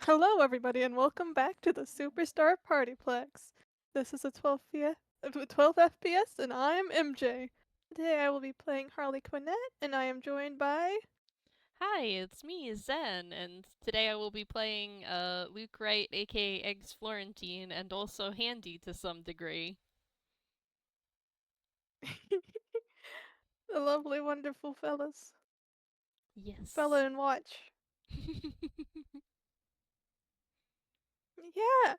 Hello, everybody, and welcome back to the Superstar PartyPlex. This is a 12 FPS, and I'm MJ. Today I will be playing Harlequinette, and I am joined by. Hi, it's me, Zen, and today I will be playing Luke Wright, aka Eggs Florentine, and also Handy to some degree. The lovely, wonderful fellas. Yes. Fella and watch. Yeah!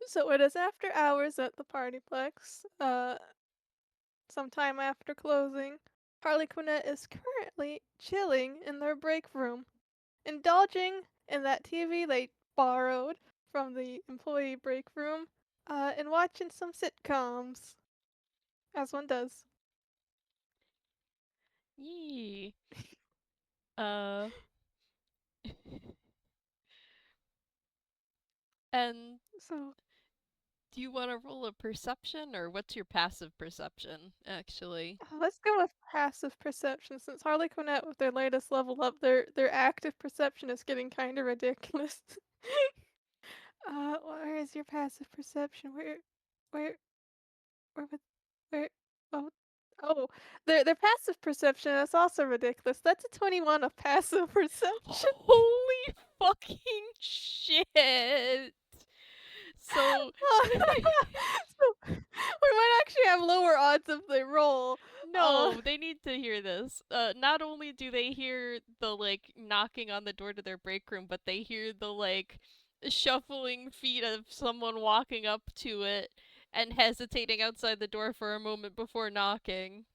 So it is after hours at the PartyPlex, sometime after closing. Harlequinette is currently chilling in their break room, indulging in that TV they borrowed from the employee break room, and watching some sitcoms, as one does. Yee. Uh, and So do you want to roll a perception, or what's your passive perception, actually? let's go with passive perception, since Harlequinette with their latest level up, their active perception is getting kind of ridiculous. Where is your passive perception? Where, where, would- where? Oh, oh, their passive perception is also ridiculous. That's a 21 of passive perception. Holy fucking shit! So, So we might actually have lower odds if they roll. no, they need to hear this. Not only do they hear the knocking on the door to their break room, but they hear the shuffling feet of someone walking up to it and hesitating outside the door for a moment before knocking.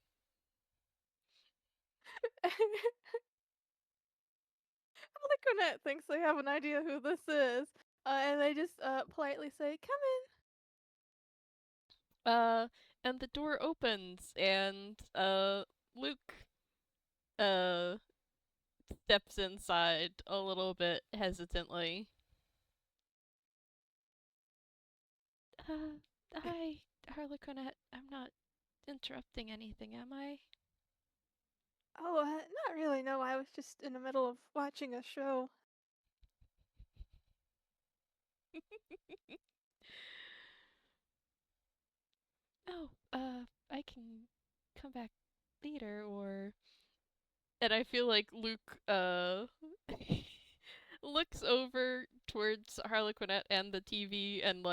Harlequinette thinks they have an idea who this is, and they just politely say, "Come Uh, and the door opens and Luke uh steps inside a little bit hesitantly. Hi, Harlequinette. I'm not interrupting anything, am I? in." Oh, not really. No, I was just in the middle of watching a show. Oh, I can come back later, or. And I feel like Luke, looks over towards Harlequinette and the TV and,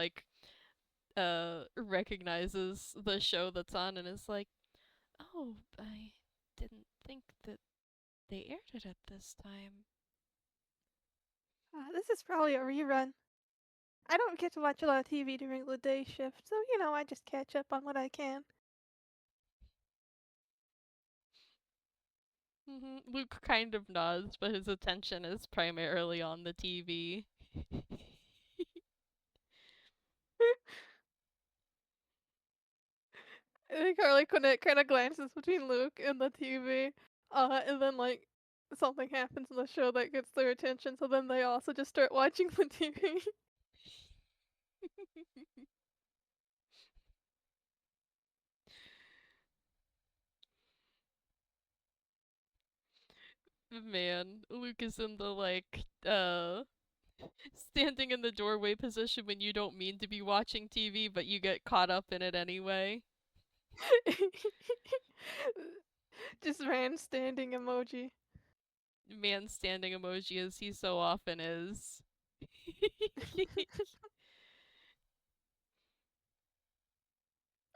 recognizes the show that's on and is like, oh, I didn't think that they aired it at this time. This is probably a rerun. I don't get to watch a lot of TV during the day shift, so I just catch up on what I can. Luke kind of nods, but his attention is primarily on the TV. I think Harlequinette kind of glances between Luke and the TV, and then something happens in the show that gets their attention, so then they also just start watching the TV. Man, Luke is in the standing in the doorway position when you don't mean to be watching TV, but you get caught up in it anyway. Just ran standing emoji. Man standing emoji as he so often is.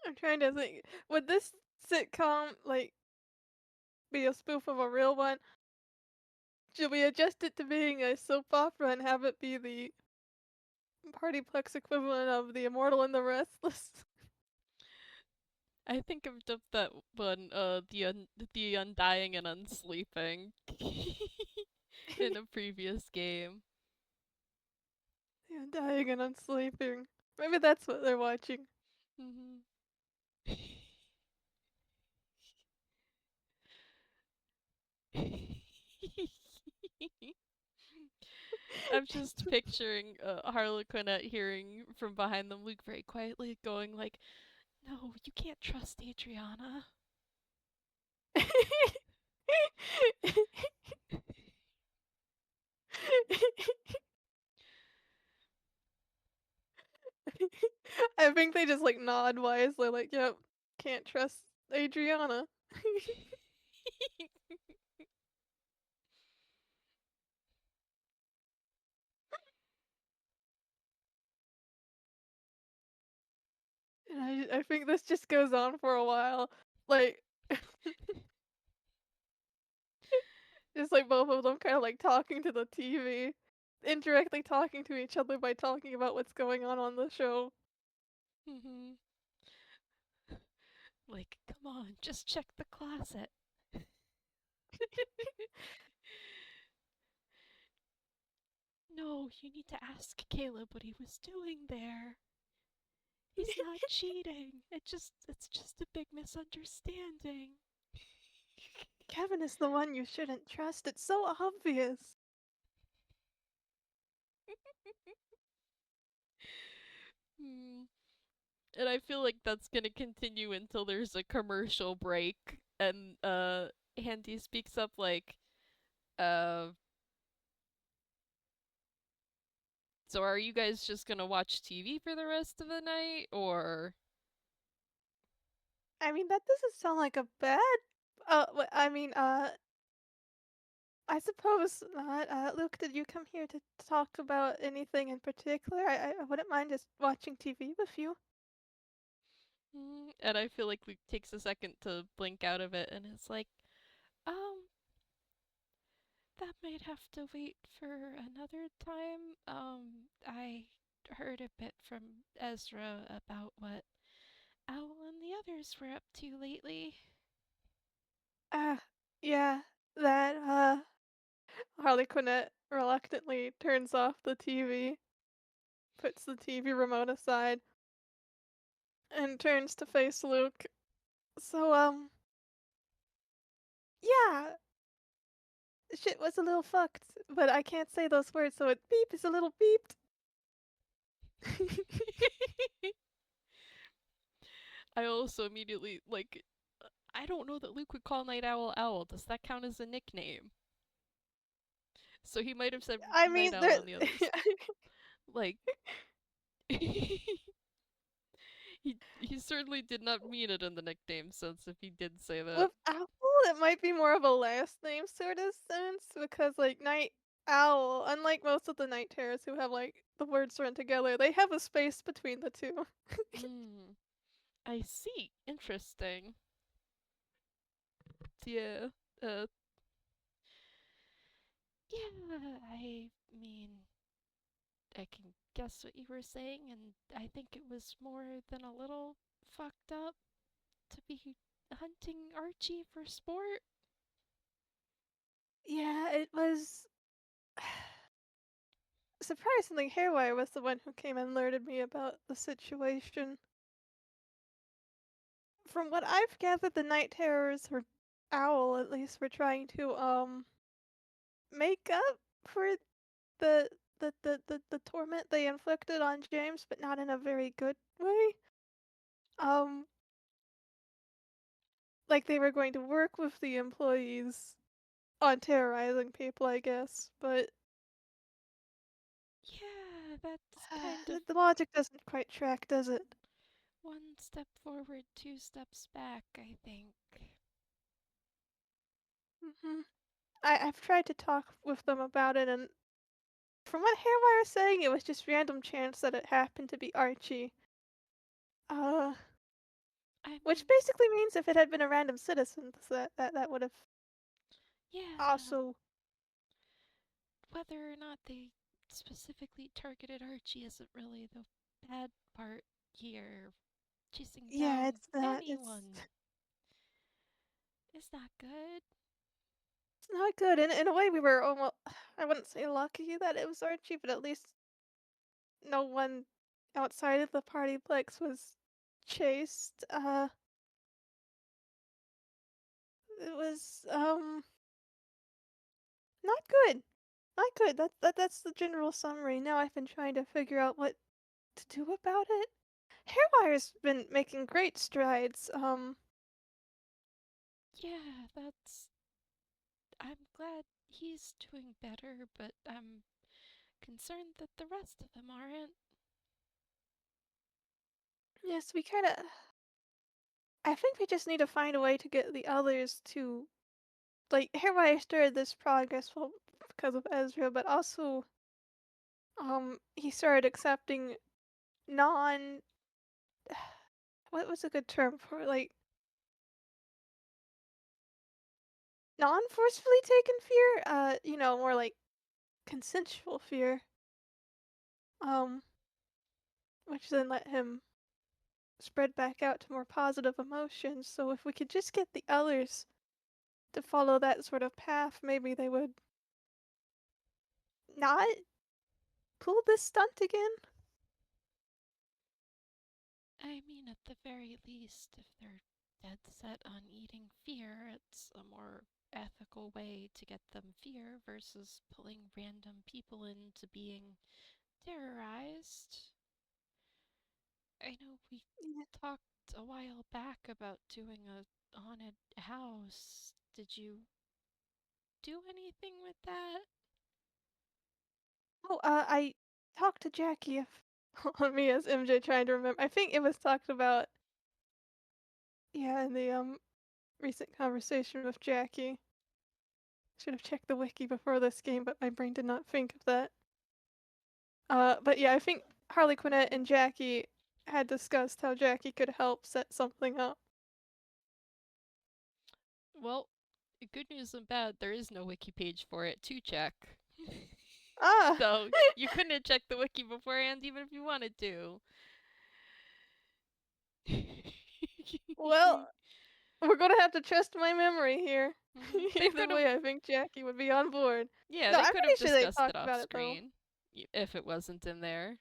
I'm trying to think. Would this sitcom be a spoof of a real one? Should we adjust it to being a soap opera and have it be the Partyplex equivalent of The Immortal and the Restless? I think of that one, the Undying and Unsleeping in a previous game. Yeah, dying and unsleeping. Maybe that's what they're watching. Mhm. I'm just picturing Harlequinette hearing from behind them, Luke very quietly going like, "No, you can't trust Adriana." I think they just, like, nod wisely, like, "Yep, can't trust Adriana." And I think this just goes on for a while, like, just, like, both of them kinda, like, talking to the TV, indirectly talking to each other by talking about what's going on the show. Mhm. Like, come on, just check the closet. No, you need to ask Caleb what he was doing there. He's not cheating. It's just a big misunderstanding. Kevin is the one you shouldn't trust, it's so obvious. Hmm. And I feel like that's gonna continue until there's a commercial break and Handy speaks up like, uh so are you guys just gonna watch TV for the rest of the night or I mean, that doesn't sound like a bad I mean, I suppose not. Luke, did you come here to talk about anything in particular? I wouldn't mind just watching TV with you. and I feel like Luke takes a second to blink out of it and it's like, um, that might have to wait for another time. I heard a bit from Ezra about what Owl and the others were up to lately. Ah, yeah, that, Harlequinette reluctantly turns off the TV, puts the TV remote aside, and turns to face Luke. So, yeah, shit was a little fucked, but I can't say those words, so it beep is a little beeped. I also immediately, like, I don't know that Luke would call Night Owl Owl. Does that count as a nickname? So he might have said I Night mean, Owl there and the others. Like, he certainly did not mean it in the nickname sense if he did say that. with Owl, it might be more of a last name sort of sense because, like, Night Owl, unlike most of the night terrors who have, like, the words run together, they have a space between the two. Hmm. I see. Interesting. Yeah. Uh. Yeah. I mean, I can guess what you were saying, and I think it was more than a little fucked up to be hunting Archie for sport. Yeah, it was surprisingly, Hairwire was the one who came and alerted me about the situation. From what I've gathered, the night terrors, or Owl at least, were trying to make up for the torment they inflicted on James, but not in a very good way. Um, like they were going to work with the employees on terrorizing people, I guess, but Yeah, that's kind of the logic doesn't quite track, does it? one step forward, two steps back, I think. hmm I've tried to talk with them about it, and from what Hairwire is saying, it was just random chance that it happened to be Archie. Uh, I which mean, basically means if it had been a random citizen, that would have yeah, also. whether or not they specifically targeted Archie isn't really the bad part here. Chasing Yeah, down it's not. anyone is not good. It's not good. In a way, we were almost. I wouldn't say lucky that it was Archie, but at least no one outside of the PartyPlex was chased. It was not good. Not good. That's the general summary. Now I've been trying to figure out what to do about it. Hairwire's been making great strides. Yeah, that's. I'm glad he's doing better, but I'm concerned that the rest of them aren't. Yes, we kinda I think we just need to find a way to get the others to like, everybody started this progress, well, because of Ezra, but also, he started accepting non what was a good term for it? Like, non-forcefully taken fear? More like consensual fear, um, which then let him spread back out to more positive emotions. So if we could just get the others to follow that sort of path, maybe they would not pull this stunt again. I mean, at the very least, if they're dead set on eating fear, it's a more ethical way to get them fear versus pulling random people into being terrorized. I know we Yeah. talked a while back about doing a haunted house. Did you do anything with that? Oh, I talked to Jackie if on me as MJ trying to remember. I think it was talked about, yeah, in the recent conversation with Jackie. Should have checked the wiki before this game, but my brain did not think of that. But yeah, I think Harlequinette and Jackie had discussed how Jackie could help set something up. Well, good news and bad, there is no wiki page for it to check. Ah, So you couldn't have checked the wiki beforehand even if you wanted to. well, we're gonna have to trust my memory here. They Either could have, way, I think Jackie would be on board. yeah, No, they I'm could pretty have sure they discussed it talked off about it though. screen if it wasn't in there.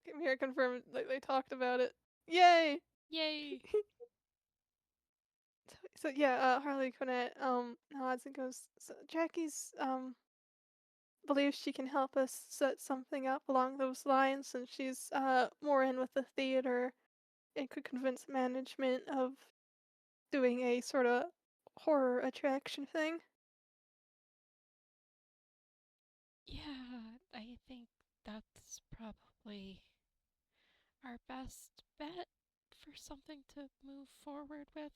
Came here confirmed like they talked about it. Yay! Yay! So yeah, Harley Quinn, nods and goes, so Jackie's, believes she can help us set something up along those lines, and she's, more in with the theater and could convince management of doing a sorta horror attraction thing. Yeah, I think that's probably our best bet for something to move forward with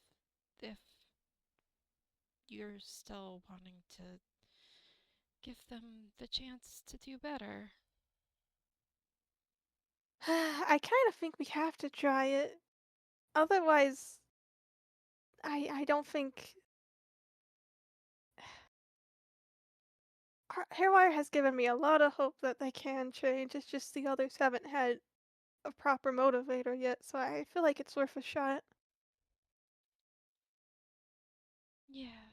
if you're still wanting to give them the chance to do better. I kinda think we have to try it. Otherwise, I don't think Hairwire has given me a lot of hope that they can change, it's just the others haven't had a proper motivator yet, so I feel like it's worth a shot. Yeah,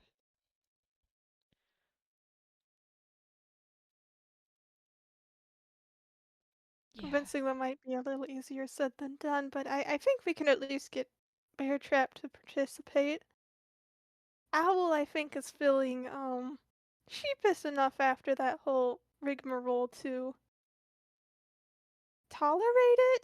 yeah, Convincing them might be a little easier said than done, but I think we can at least get Bear Trap to participate. Owl, I think, is feeling, sheepish enough after that whole rigmarole to tolerate it.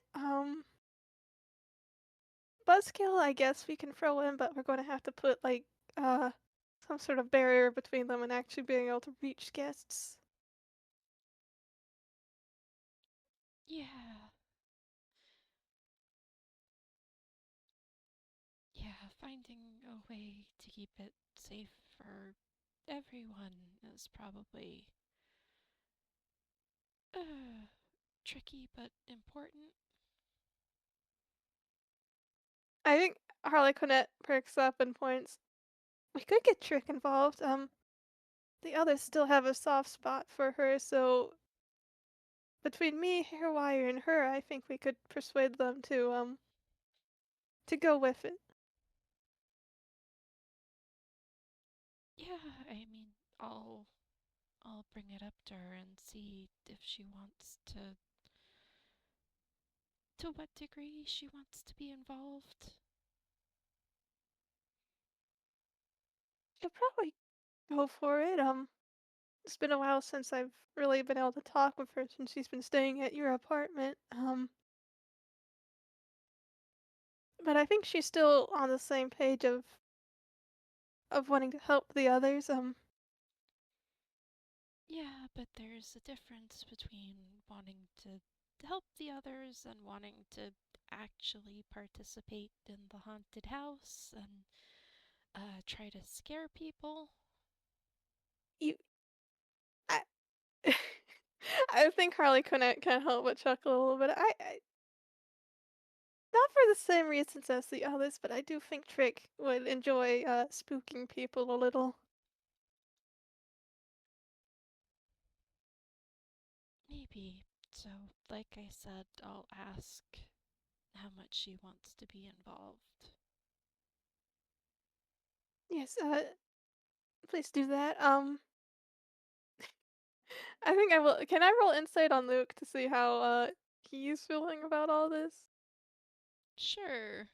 Buzzkill, I guess we can throw in, but we're gonna have to put, like, some sort of barrier between them and actually being able to reach guests. yeah, yeah. Finding a way to keep it safe for everyone is probably uh, tricky but important. I think Harlequinette perks up and points. We could get Trick involved. The others still have a soft spot for her, so between me, Hairwire, and her, I think we could persuade them to go with it. Yeah, I mean, I'll bring it up to her and see if she wants to what degree she wants to be involved. She'll probably go for it. It's been a while since I've really been able to talk with her since she's been staying at your apartment. But I think she's still on the same page of wanting to help the others. Yeah, but there's a difference between wanting to help the others and wanting to actually participate in the haunted house and try to scare people. You, I, I think Harlequinette can't help but chuckle a little bit. Not for the same reasons as the others, but I do think Trick would enjoy spooking people a little. Maybe. So, like I said, I'll ask how much she wants to be involved. Yes, please do that. I think I will. Can I roll insight on Luke to see how he's feeling about all this? Sure.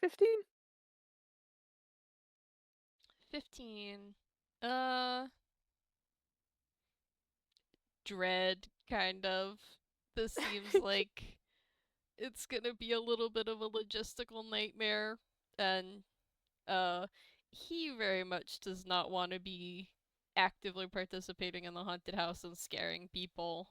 15? 15. Uh, Dread, kind of. This seems like it's gonna be a little bit of a logistical nightmare, and uh, he very much does not want to be actively participating in the haunted house and scaring people.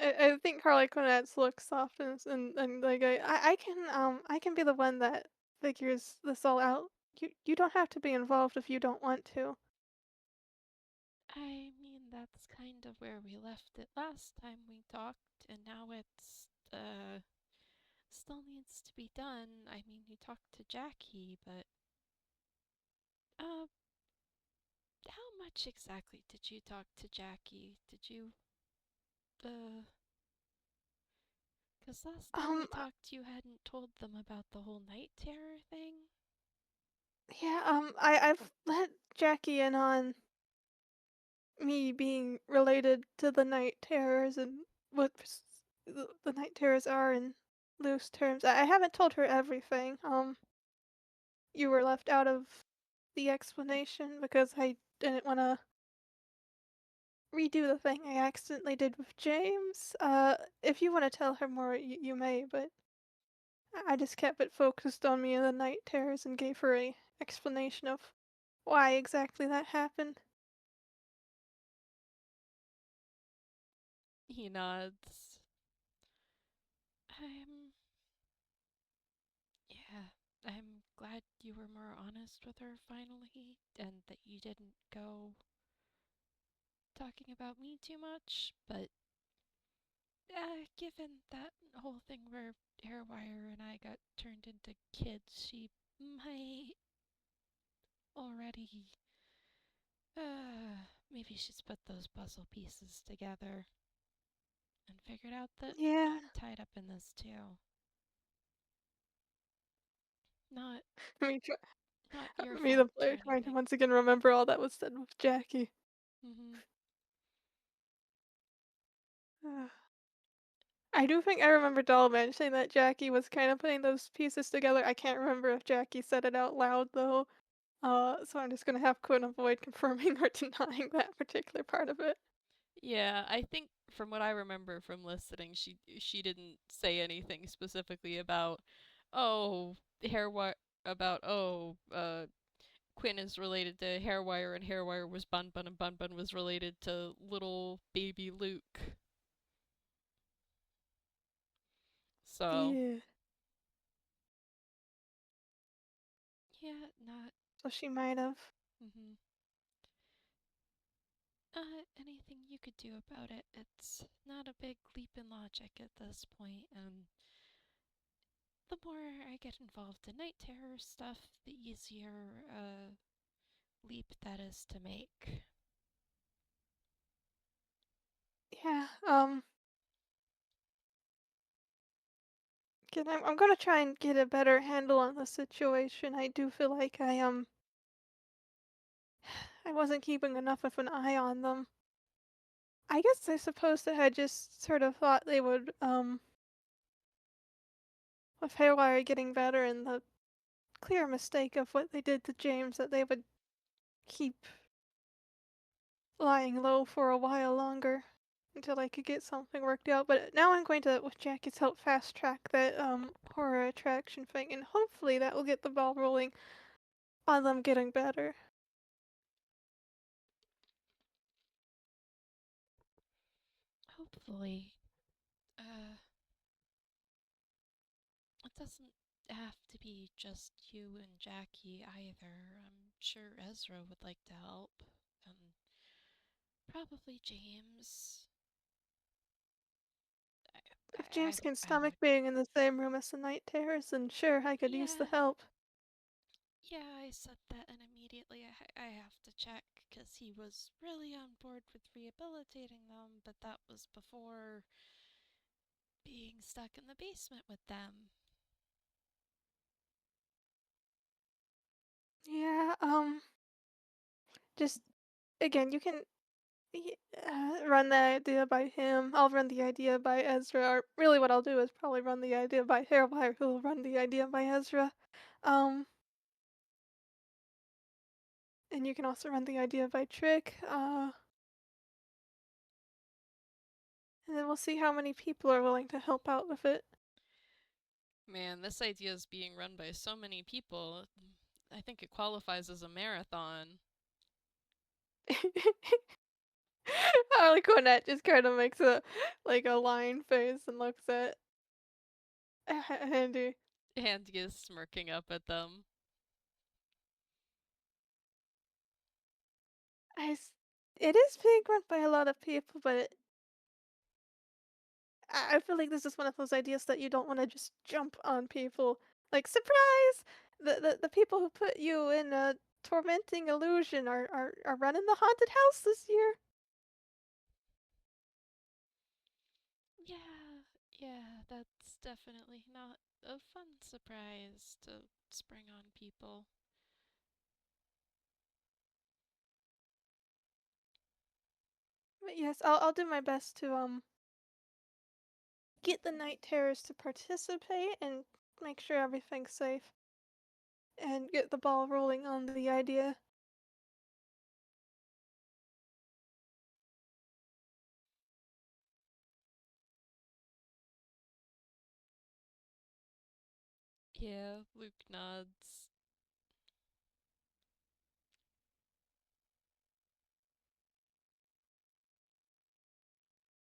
I think Harlequinette's look softens and like I can be the one that figures this all out. You don't have to be involved if you don't want to. I mean, that's kind of where we left it last time we talked, and now still needs to be done. I mean, you talked to Jackie, but, uh, how much exactly did you talk to Jackie? Did you, uh, because last time we Um, talked, you hadn't told them about the whole night terror thing? yeah, I've let Jackie in on me being related to the night terrors and what the night terrors are in loose terms. I haven't told her everything. You were left out of the explanation because I didn't want to redo the thing I accidentally did with James. If you want to tell her more, you may, but I just kept it focused on me and the night terrors and gave her a explanation of why exactly that happened. He nods. I'm. Yeah, I'm glad you were more honest with her finally, and that you didn't go talking about me too much, but given that whole thing where Hairwire and I got turned into kids, she might already. Maybe she's put those puzzle pieces together and figured out that Yeah, I'm tied up in this too. Not, me, try- not your me the fault or player trying to anything. once again remember all that was said with Jackie. Mm-hmm. I do think I remember Doll mentioning that Jackie was kind of putting those pieces together. I can't remember if Jackie said it out loud though. So I'm just gonna have Quinn avoid confirming or denying that particular part of it. Yeah, I think from what I remember from listening, she didn't say anything specifically about oh hair about Quinn is related to Hairwire and Hairwire was Bun Bun and Bun Bun was related to little baby Luke. So Yeah. yeah, not So she might have. mm-hmm. Anything you could do about it. It's not a big leap in logic at this point, and the more I get involved in night terror stuff, the easier leap that is to make. Yeah. Again, I'm gonna try and get a better handle on the situation. I do feel like I wasn't keeping enough of an eye on them. I guess I suppose that I just sort of thought they would with Hairwire getting better and the clear mistake of what they did to James that they would keep lying low for a while longer. until I could get something worked out. But now I'm going to, with Jackie's help, fast track that horror attraction thing, and hopefully that will get the ball rolling on them getting better. Hopefully. Uh, it doesn't have to be just you and Jackie either. I'm sure Ezra would like to help. And probably James. I, If James can I stomach would. being in the same room as the night terrors, then sure, I could use the Yeah, help. yeah, I said that, and immediately I have to check because he was really on board with rehabilitating them, but that was before being stuck in the basement with them. Yeah, just again, you can run the idea by him. I'll run the idea by Ezra. Or really, what I'll do is probably run the idea by Hairwire, who will run the idea by Ezra. Um, and you can also run the idea by Trick. And then we'll see how many people are willing to help out with it. Man, this idea is being run by so many people. I think it qualifies as a marathon. Harlequinette just kind of makes a line face and looks at Handy. Andy is smirking up at them. It is being run by a lot of people, but I feel like this is one of those ideas that you don't want to just jump on people. Like, surprise! The people who put you in a tormenting illusion are running the haunted house this year. Yeah, yeah, that's definitely not a fun surprise to spring on people. But yes, I'll do my best to get the night terrors to participate and make sure everything's safe and get the ball rolling on the idea. Yeah, Luke nods.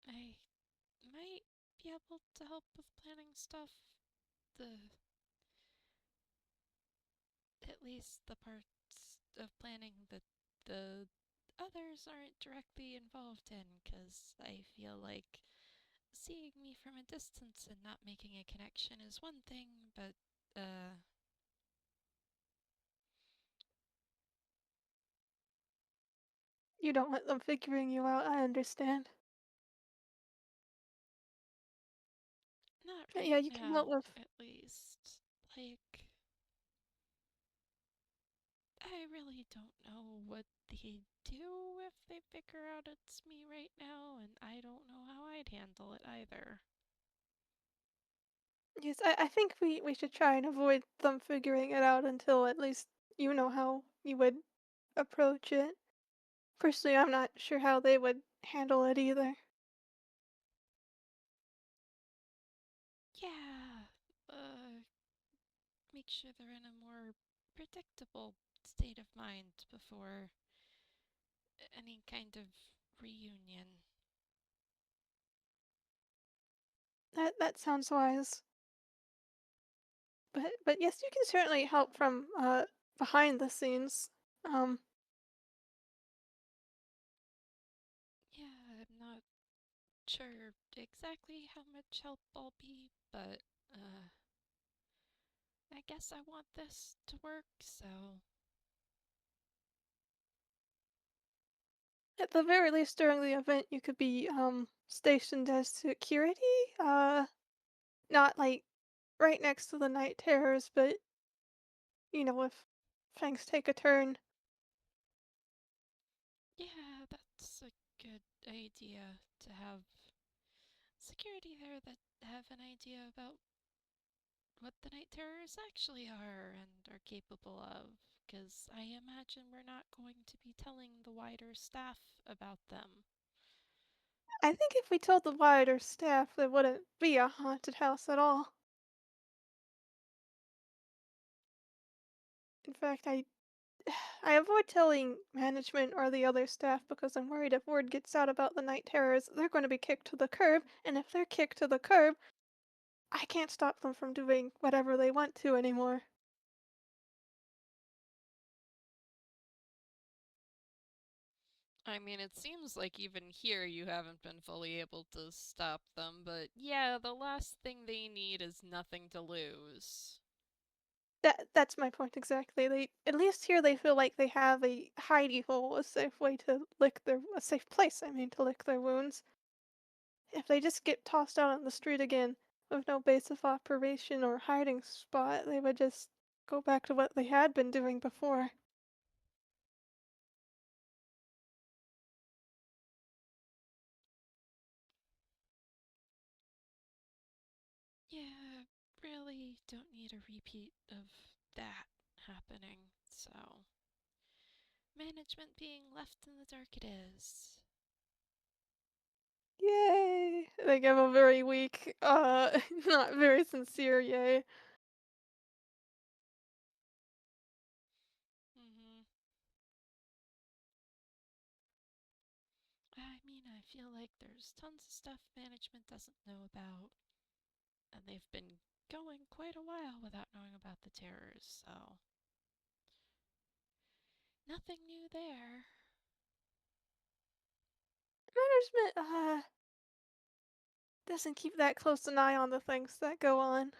I might be able to help with planning stuff. The At least the parts of planning that the others aren't directly involved in, because I feel like seeing me from a distance and not making a connection is one thing, but You don't want them figuring you out, I understand. not But right yeah, you can help now, with at least. Like, I really don't know what they do if they figure out it's me right now, and I don't know how I'd handle it either. yes, I think we should try and avoid them figuring it out until at least you know how you would approach it. Personally, I'm not sure how they would handle it either. Yeah, make sure they're in a more predictable state of mind before any kind of reunion. That sounds wise. But yes, you can certainly help from behind the scenes. Um, Yeah, I'm not sure exactly how much help I'll be, but I guess I want this to work, so at the very least, during the event, you could be stationed as security. Not like right next to the night terrors, but if things take a turn. yeah, that's a good idea to have security there that have an idea about what the night terrors actually are and are capable of, because I imagine we're not going to be telling the wider staff about them. I think if we told the wider staff, there wouldn't be a haunted house at all. In fact, I avoid telling management or the other staff because I'm worried if word gets out about the night terrors, they're going to be kicked to the curb, and if they're kicked to the curb, I can't stop them from doing whatever they want to anymore. I mean, it seems like even here you haven't been fully able to stop them, but yeah, the last thing they need is nothing to lose. That's my point exactly. They at least here they feel like they have a hidey hole, a safe way to lick their a safe place, I mean, to lick their wounds. If they just get tossed out on the street again with no base of operation or hiding spot, they would just go back to what they had been doing before. Yeah, really don't need a repeat of that happening, so. Management being left in the dark it is. Yay! They give a very weak, not very sincere yay. Mm-hmm. I mean, I feel like there's tons of stuff management doesn't know about, and they've been going quite a while without knowing about the terrors, so nothing new there. Management, doesn't keep that close an eye on the things that go on.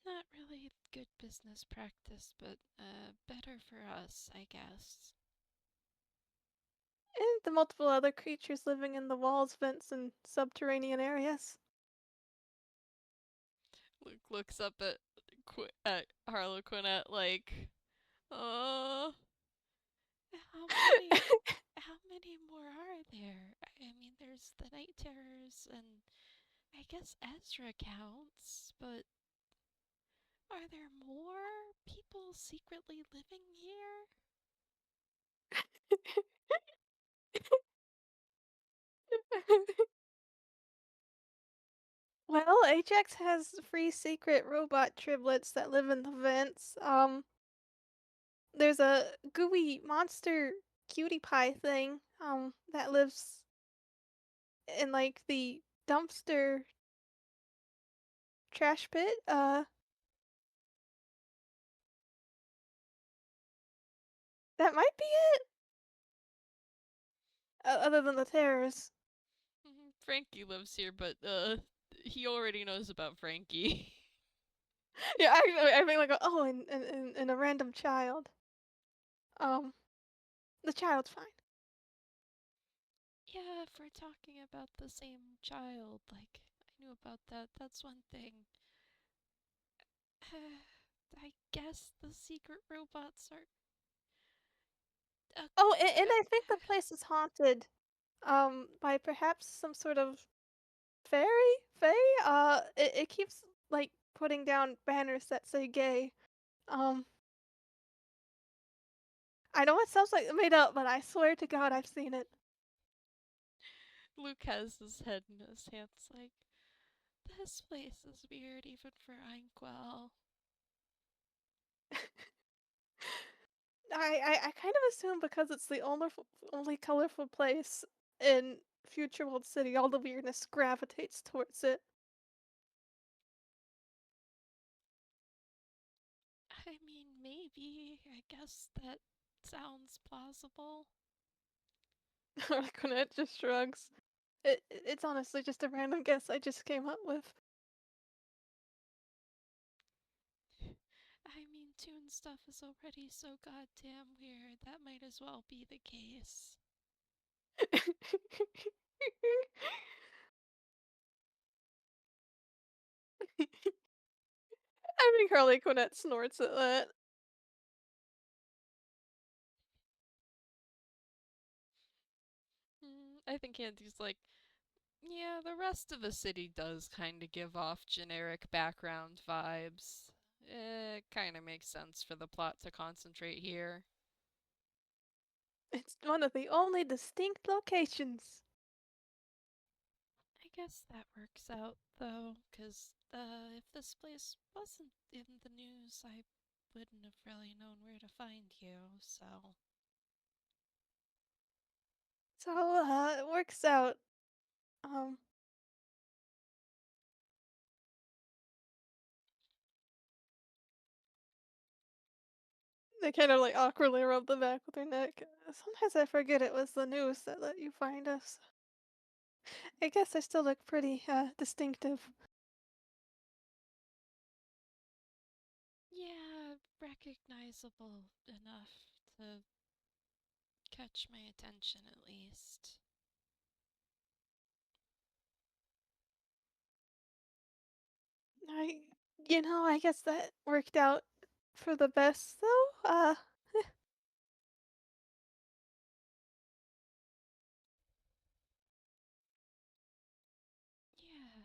Not really good business practice, but better for us, I guess. And the multiple other creatures living in the walls, vents, and subterranean areas. Luke looks up at Harlequinette like, uh, how many more are there? I mean, there's the night terrors, and I guess Ezra counts, but are there more people secretly living here? Well, Ajax has free secret robot triplets that live in the vents. There's a gooey monster cutie pie thing, that lives in like the dumpster trash pit. That might be it. Other than the terrors. Frankie lives here, but he already knows about Frankie. Yeah, I think like oh, and a random child. Um, the child's fine. Yeah, if we're talking about the same child, like, I knew about that. That's one thing. I guess the secret robots are. Uh, Oh, and uh, I think the place is haunted. By perhaps some sort of fairy, fae. It keeps like putting down banners that say gay. Um, I know it sounds like made up, but I swear to God, I've seen it. Luke has his head in his hands, like, this place is weird even for Inkwell. I kind of assume because it's the only colorful place in Future World City, all the weirdness gravitates towards it. I mean, maybe. I guess that sounds plausible. Harlequinette just shrugs. It's honestly just a random guess I just came up with. I mean, Toon stuff is already so goddamn weird. That might as well be the case. I think Harlequinette snorts at that. I think Andy's like, yeah, the rest of the city does kind of give off generic background vibes. It kind of makes sense for the plot to concentrate here. It's one of the only distinct locations. I guess that works out, though, because if this place wasn't in the news, I wouldn't have really known where to find you, so. So, it works out. Um, they kind of like awkwardly rub the back with their neck. Sometimes I forget it was the news that let you find us. I guess I still look pretty, distinctive. Yeah, recognizable enough to catch my attention at least. I, I guess that worked out for the best, though. Yeah,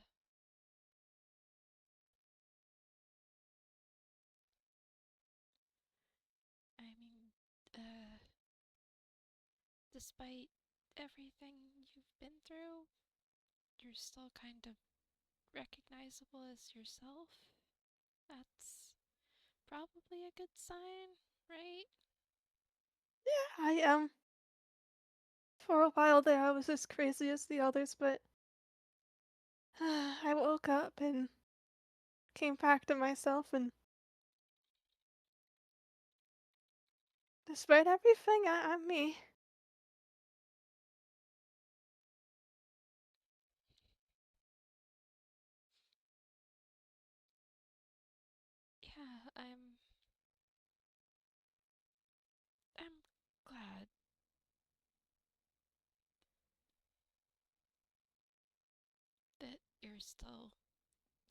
I mean, uh, despite everything you've been through, you're still kind of recognizable as yourself. That's probably a good sign, right? I for a while there, I was as crazy as the others, but I woke up and came back to myself, and despite everything, I'm me. Yeah, I'm glad that you're still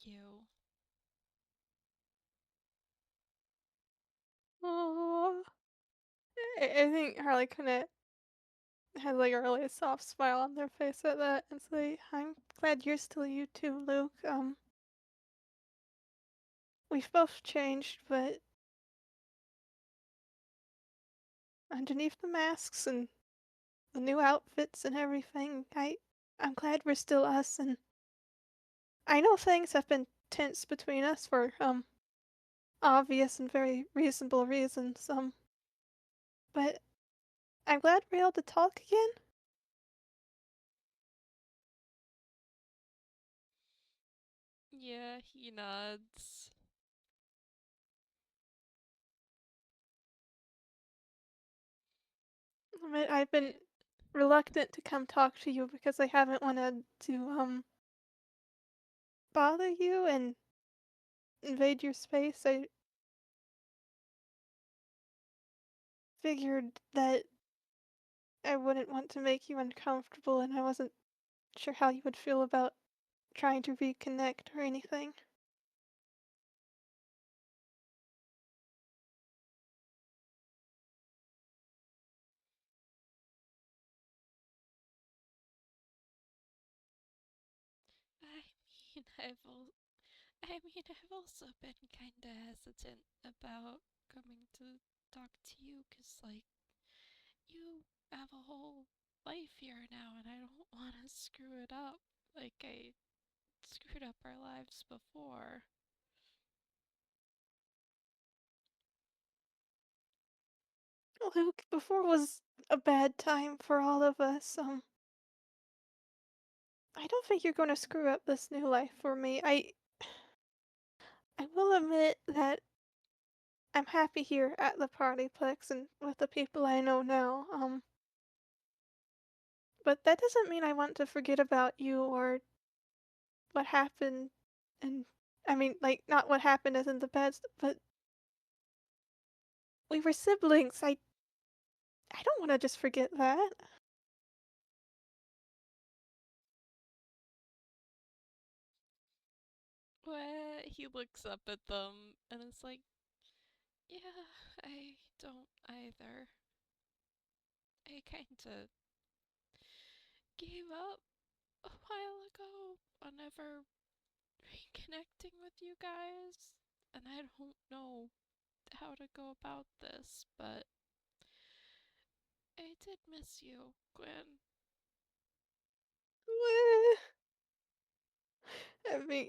you. Oh, I think Harlequinette had like a really soft smile on their face at that, and say, "I'm glad you're still you too, Luke. We've both changed, but underneath the masks and the new outfits and everything, I'm glad we're still us, and I know things have been tense between us for obvious and very reasonable reasons, but I'm glad we're able to talk again. Yeah, he nods. I've been It, reluctant to come talk to you because I haven't wanted to bother you and invade your space. I figured that I wouldn't want to make you uncomfortable, and I wasn't sure how you would feel about trying to reconnect or anything. I mean, I've also been kinda hesitant about coming to talk to you, 'cause like, you have a whole life here now, and I don't want to screw it up like I screwed up our lives before. Luke, before was a bad time for all of us. I don't think you're going to screw up this new life for me. I will admit that I'm happy here at the PartyPlex and with the people I know now. But that doesn't mean I want to forget about you or what happened. And I mean, like, not what happened as in the best, but we were siblings. I don't want to just forget that. What? He looks up at them and is like, yeah, I don't either. I kinda gave up a while ago on ever reconnecting with you guys, and I don't know how to go about this, but I did miss you, Gwen.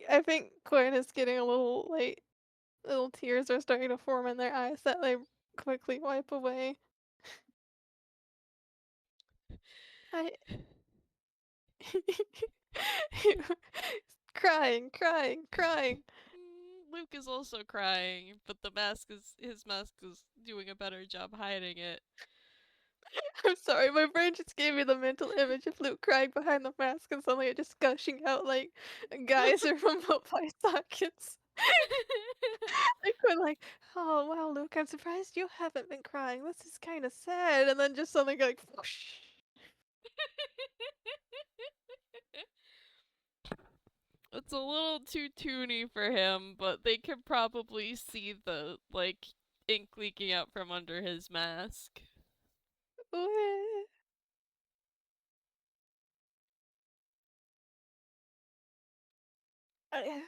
I think Quinn is getting a little like little tears are starting to form in their eyes that they quickly wipe away. I crying, crying, crying. Luke is also crying, but his mask is doing a better job hiding it. I'm sorry, my brain just gave me the mental image of Luke crying behind the mask and suddenly it just gushing out like a geyser from both eye sockets. I could like, oh wow, Luke, I'm surprised you haven't been crying. This is kind of sad. And then just something like, whoosh. It's a little too toony for him, but they can probably see the ink leaking out from under his mask. I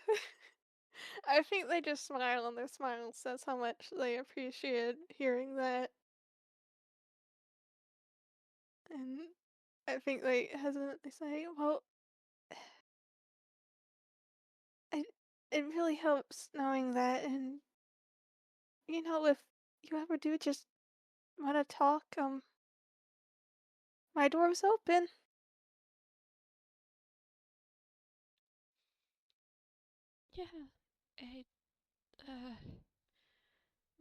I think they just smile and their smile says how much they appreciate hearing that. And I think they hesitantly say, well, it, it really helps knowing that. And, if you ever do just want to talk, my door's open. Yeah, I uh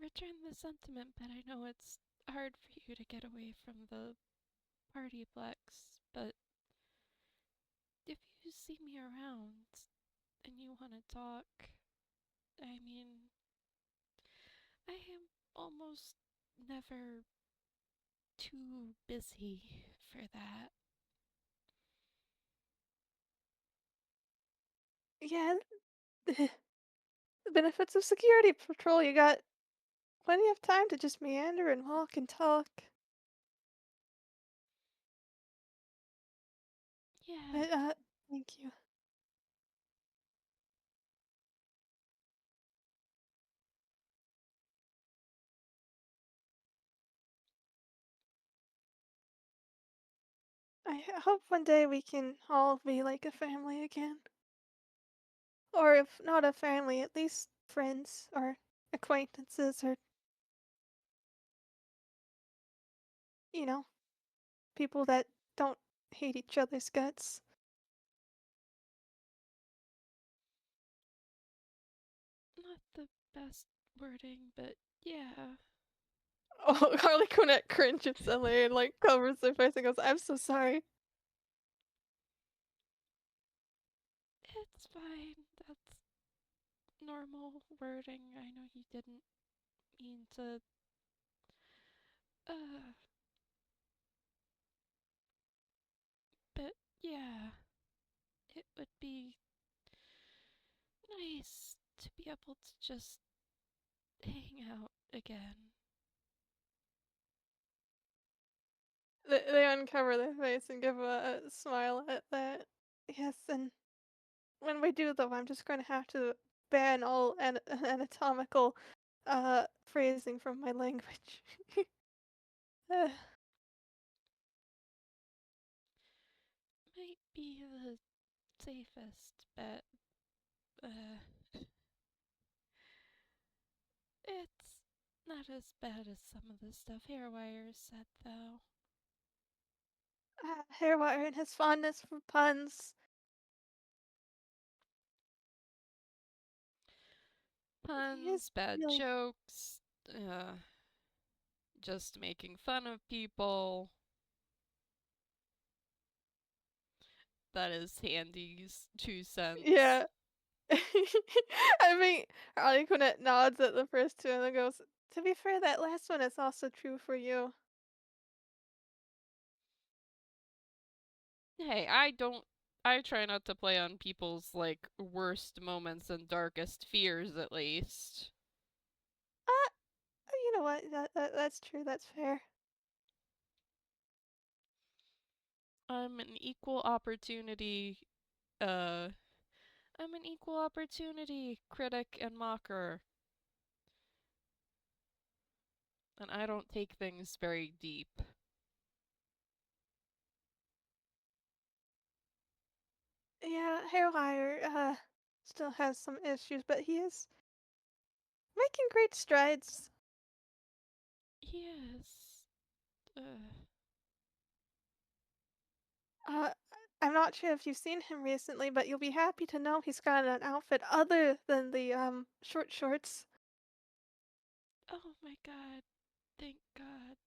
return the sentiment, but I know it's hard for you to get away from the PartyPlex. But if you see me around and you want to talk, I mean, I am almost never too busy for that. Yeah, the benefits of security patrol. You got plenty of time to just meander and walk and talk. Yeah, But, thank you. Hope one day we can all be like a family again. Or if not a family, at least friends or acquaintances or, you know, people that don't hate each other's guts. not the best wording, but yeah, Oh, Harlequinette cringes suddenly and like covers their face and goes, I'm so sorry. it's fine. That's normal wording. I know you didn't mean to. Uh, but yeah, it would be nice to be able to just hang out again. They uncover their face and give a smile at that. Yes, and when we do, though, I'm just going to have to ban all anatomical phrasing from my language. Uh, Might be the safest bet. Uh, it's not as bad as some of the stuff Hairwire said, though. Hairwire and his fondness for puns. He is Puns, bad really. jokes, just making fun of people. That is Handy's 2 cents. Yeah. I mean, Harlequinette nods at the first two and then goes, to be fair, that last one is also true for you. Hey, I don't. I try not to play on people's, worst moments and darkest fears, at least. Uh, you know what? That's true. That's fair. I'm an equal opportunity, uh, I'm an equal opportunity critic and mocker. And I don't take things very deep. Yeah, Hairwire, still has some issues, but he is making great strides. Yes. Ugh. Uh, I'm not sure if you've seen him recently, but you'll be happy to know he's got an outfit other than the, short shorts. Oh my god. Thank God.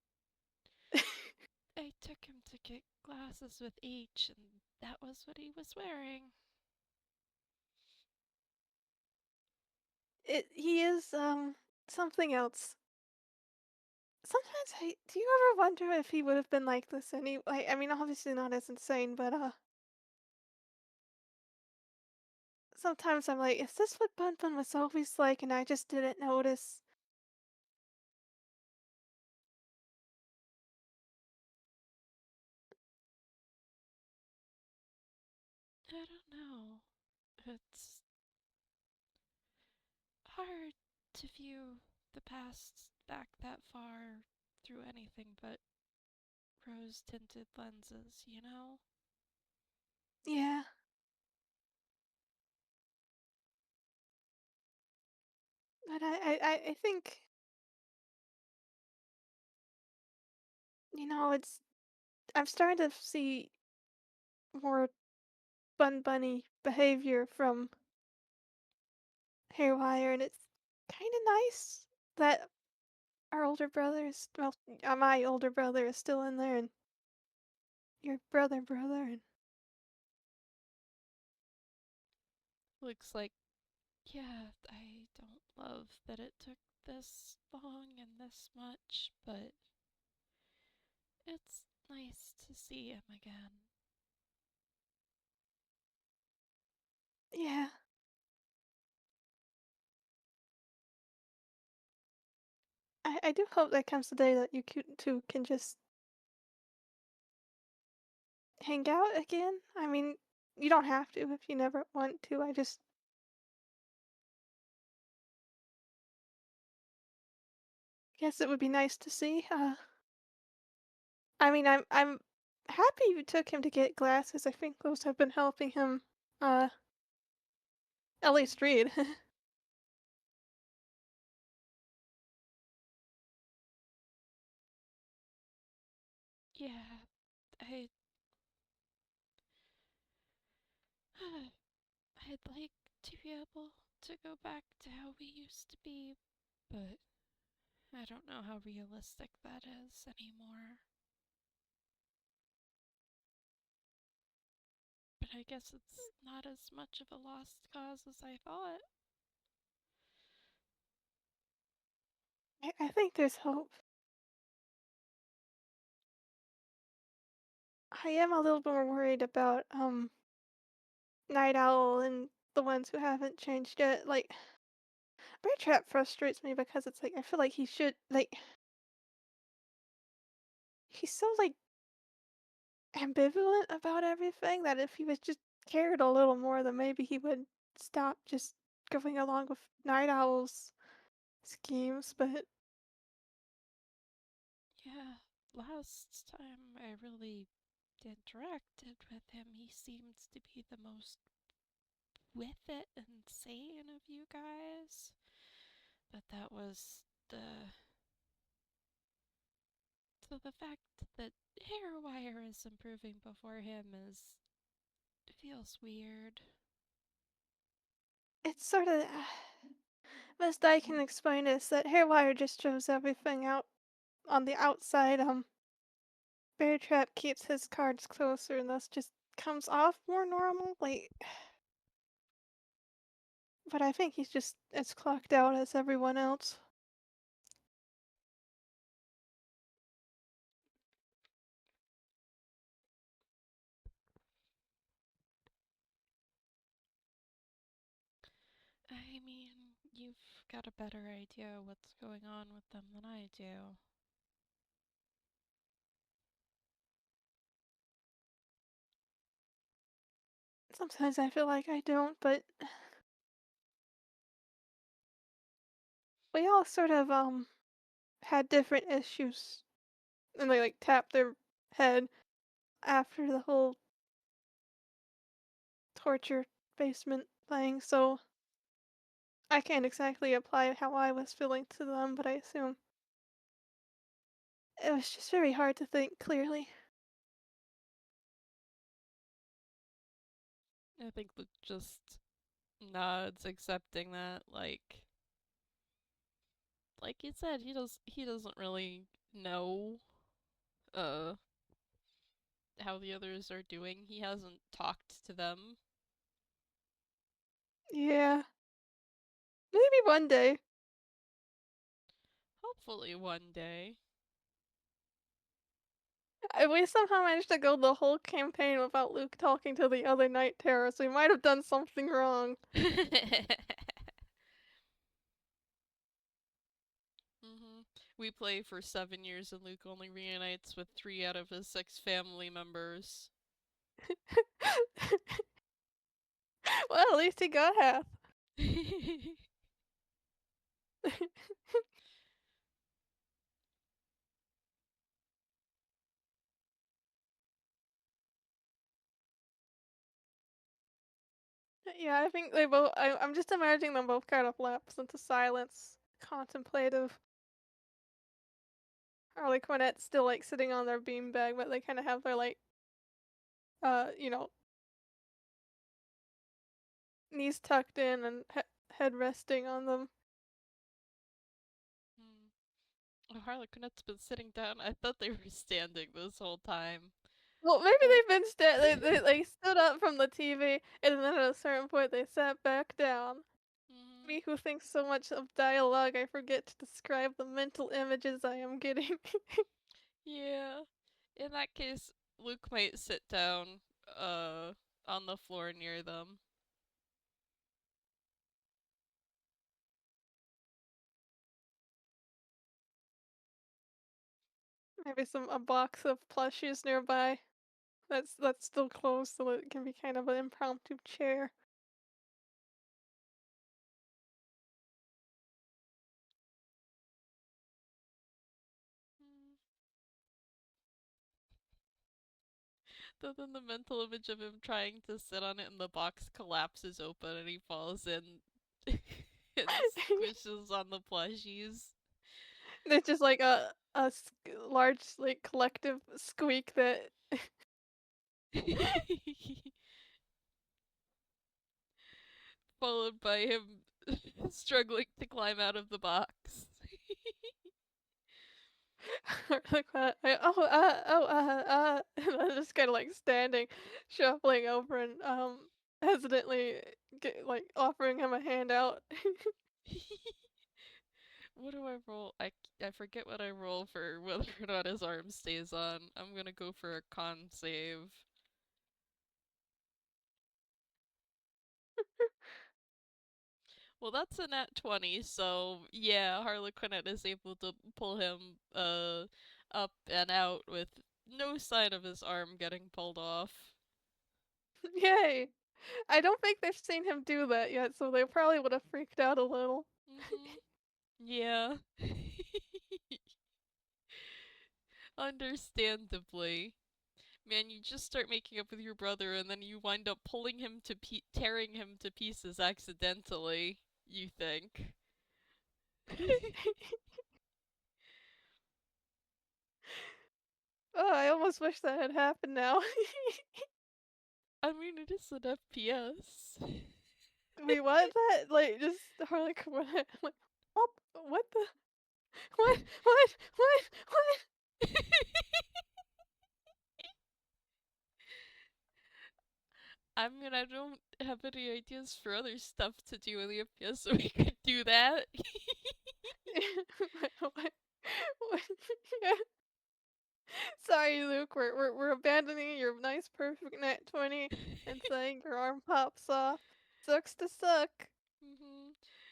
I took him to get glasses with H, and that was what he was wearing. He is, something else. Sometimes do you ever wonder if he would have been like this anyway? I mean, obviously not as insane, but, sometimes I'm like, is this what Bun Bun was always like and I just didn't notice? I don't know. It's hard to view the past back that far through anything but rose tinted lenses, you know? Yeah, but I think, it's I'm starting to see more Bun Bunny behavior from Hairwire, and it's kinda nice that our older brother is well, my older brother is still in there and your brother, and Looks like, yeah, I don't love that it took this long and this much, but it's nice to see him again. yeah. I do hope that comes the day that you 2 can just hang out again. I mean, you don't have to if you never want to, I just guess it would be nice to see, I mean, I'm happy you took him to get glasses, I think those have been helping him, uh, at least read. Yeah, I. I'd like to be able to go back to how we used to be, but I don't know how realistic that is anymore. But I guess it's not as much of a lost cause as I thought. I think there's hope. I am a little more worried about, Night Owl and the ones who haven't changed yet, like, Bear Trap frustrates me because it's like, I feel like he should he's so, ambivalent about everything that if he was just cared a little more, then maybe he would stop just going along with Night Owl's schemes, but Yeah, last time I really interacted with him, he seems to be the most with it and sane of you guys. But that was the. So the fact that Hairwire is improving before him is. Feels weird. it's sort of best I can explain is that Hairwire just shows everything out on the outside. Bear Trap keeps his cards closer and thus just comes off more normal. But I think he's just as clocked out as everyone else. I mean, you've got a better idea what's going on with them than I do. Sometimes I feel like I don't, but we all sort of had different issues and they tap their head after the whole torture basement thing, so I can't exactly apply how I was feeling to them, but I assume it was just very hard to think clearly. I think Luke just nods, accepting that, like you said, he doesn't really know uh how the others are doing. He hasn't talked to them. Yeah, maybe one day. Hopefully one day. We somehow managed to go the whole campaign without Luke talking to the other night terrors. We might have done something wrong. hmm We play for 7 years and Luke only reunites with 3 out of his 6 family members. Well, at least he got half. Yeah, I think they both. I'm just imagining them both kind of lapse into silence, contemplative. Harlequinette's still like sitting on their beanbag, but they kind of have their like, you know, knees tucked in and head resting on them. Hmm. Oh, Harlequinette's been sitting down. I thought they were standing this whole time. Well, maybe Uh, they've been they like stood up from the TV, and then at a certain point they sat back down. mhm. Me who thinks so much of dialogue, I forget to describe the mental images I am getting. Yeah. In that case, Luke might sit down on the floor near them. Maybe a box of plushies nearby. That's still closed, so it can be kind of an impromptu chair. Mm. Then the mental image of him trying to sit on it and the box collapses open and he falls in and squishes on the plushies. There's just like large like collective squeak that Followed by him struggling to climb out of the box. like and I'm just kind of like standing, shuffling over and hesitantly like offering him a handout. What do I roll? I forget what I roll for whether or not his arm stays on. I'm gonna go for a con save. Well, that's a nat 20, so yeah, Harlequinette is able to pull him up and out with no sign of his arm getting pulled off. Yay! I don't think they've seen him do that yet, so they probably would have freaked out a little. Mhm. Yeah. Understandably. Man, you just start making up with your brother and then you wind up pulling him to tearing him to pieces accidentally, you think. Oh, I almost wish that had happened now. I mean, it is an FPS. Wait, what? That like just Harley Quinn? Like, oh, what the? What? I mean, I don't have any ideas for other stuff to do in the FPS, so we could do that. What? What? Yeah. Sorry, Luke. We're abandoning your nice, perfect net 20 and saying your arm pops off. Sucks to suck. hmm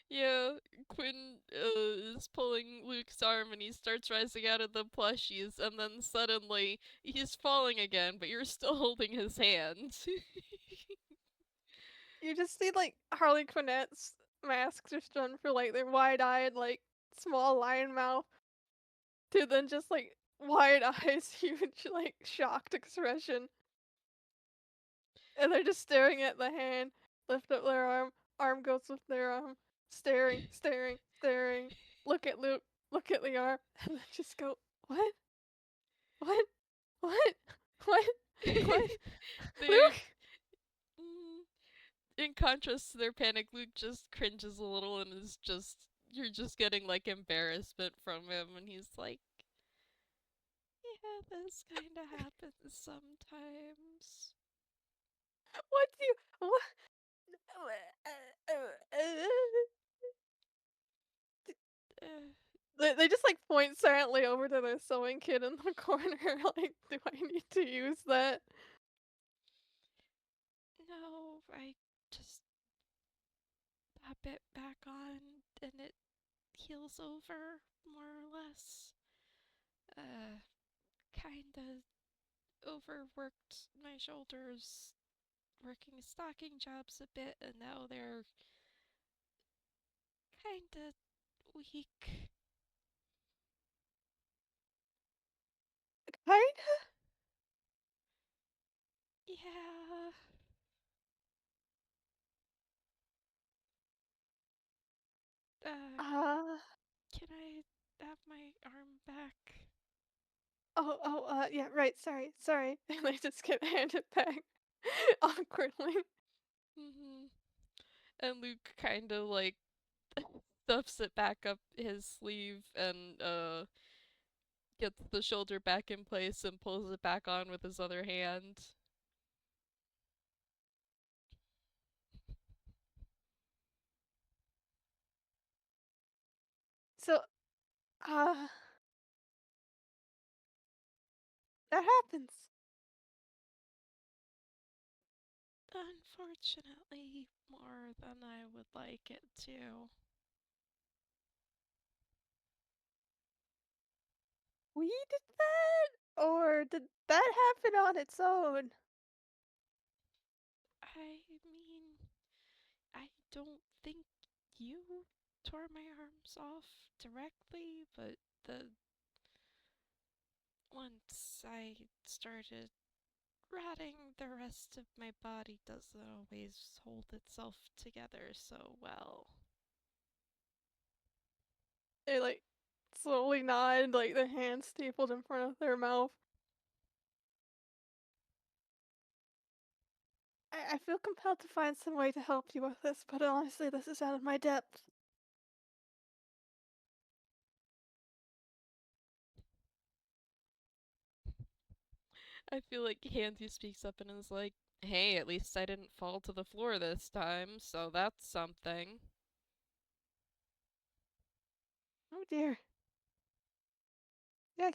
Yeah, Quinn is pulling Luke's arm and he starts rising out of the plushies, and then suddenly he's falling again, but you're still holding his hand. You just see like Harley Quinnette's mask just done for like their wide-eyed, like small lion mouth, to then just like wide eyes, huge like shocked expression. and they're just staring at the hand, lift up their arm goes with their arm, staring, staring, staring, look at Luke, look at the arm, and then just go, what? What? What? What? What? They're Luke? mm, in contrast to their panic, Luke just cringes a little and is just you're just getting like embarrassment from him, and he's like, "Yeah, this kind of happens sometimes." What do you, what? Uh, They just like point silently over to the sewing kit in the corner, like, do I need to use that? no, I just pop it back on and it heals over more or less. Uh, Kinda overworked my shoulders working stocking jobs a bit, and now they're kinda weak. Kinda? Yeah. Uh, Uh, can I have my arm back? yeah, right, sorry. And I just get handed back awkwardly. Mm-hmm. And Luke kinda like stuffs it back up his sleeve and gets the shoulder back in place and pulls it back on with his other hand. So, uh, that happens. Unfortunately, more than I would like it to. We did that? Or did that happen on its own? I mean, I don't think you tore my arms off directly, but the once I started rotting, the rest of my body doesn't always hold itself together so well. They like slowly nod, like their hands stapled in front of their mouth. I feel compelled to find some way to help you with this, but honestly, this is out of my depth. I feel like Handy speaks up and is like, "Hey, at least I didn't fall to the floor this time, so that's something." Oh dear. Yeah,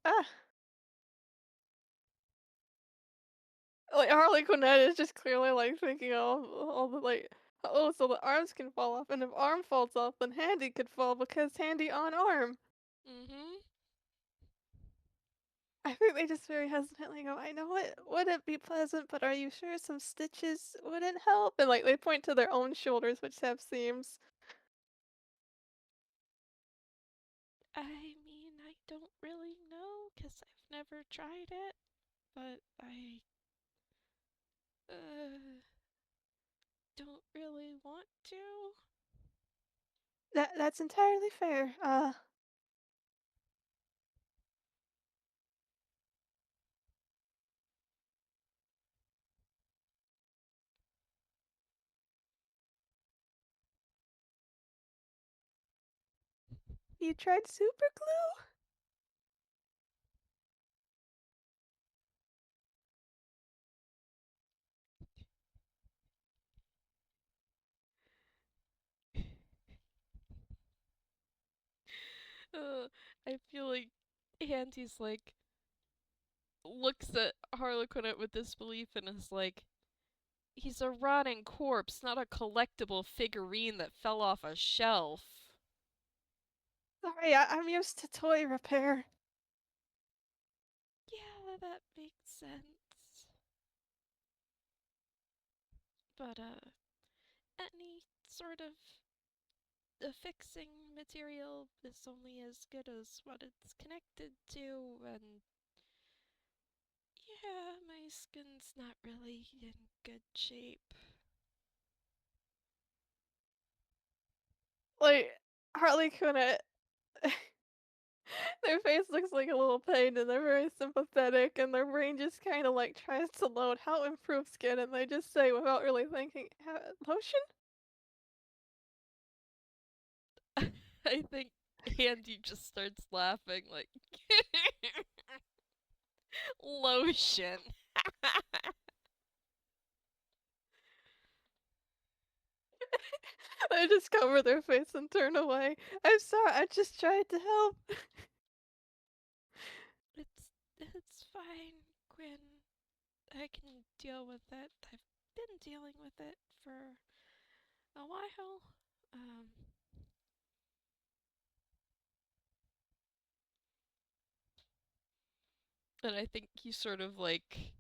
ah. Like Harlequinette is just clearly like thinking all the like, oh, so the arms can fall off, and if arm falls off, then Handy could fall because Handy on arm. Mm-hmm. I think they just very hesitantly go, I know it wouldn't be pleasant, but are you sure some stitches wouldn't help? And like they point to their own shoulders, which have seams. I mean, I don't really know because I've never tried it, but I don't really want to. That's entirely fair. You tried super glue? Uh, I feel like Handy's like looks at Harlequinette with disbelief and is like, "He's a rotting corpse, not a collectible figurine that fell off a shelf." Sorry, I'm used to toy repair. Yeah, that makes sense. But any sort of fixing material is only as good as what it's connected to, and Yeah, my skin's not really in good shape. Like, Harlequinette, their face looks like a little pain, and they're very sympathetic, and their brain just kind of like tries to load how improve skin, and they just say without really thinking, lotion? I think Handy just starts laughing like lotion. They just cover their face and turn away. I'm sorry, I just tried to help. It's fine, Gwen. I can deal with it. I've been dealing with it for a while. Um, and I think he sort of like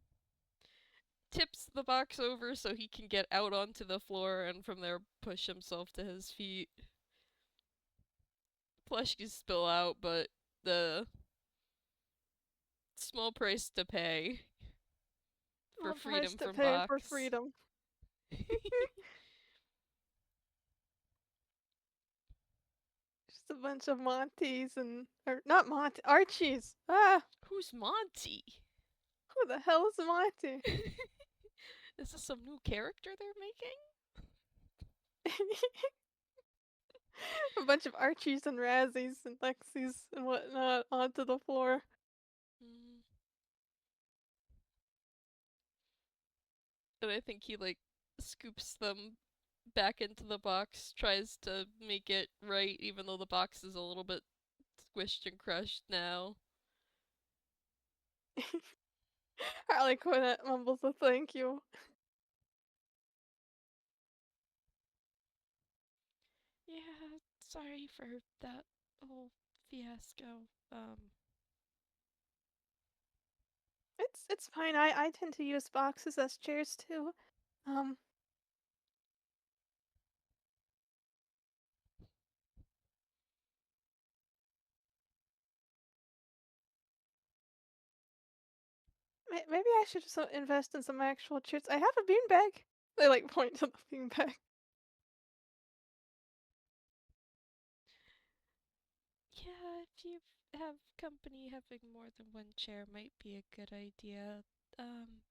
tips the box over so he can get out onto the floor and from there push himself to his feet. Plushies spill out, but the small price to pay for Small price freedom to from pay for box. freedom. Just a bunch of Monties and or not Monty Archies. Ah, Who's Monty? who the hell is Monty? Is this some new character they're making? A bunch of Archies and Razzies and Lexies and whatnot onto the floor. Mm. And I think he like scoops them back into the box, tries to make it right, even though the box is a little bit squished and crushed now. Harlequin mumbles a thank you. Yeah, sorry for that whole fiasco. It's fine. I tend to use boxes as chairs too. Um, maybe I should invest in some actual chairs. I have a beanbag. They like point to the beanbag. Yeah, if you have company, having more than one chair might be a good idea. Um,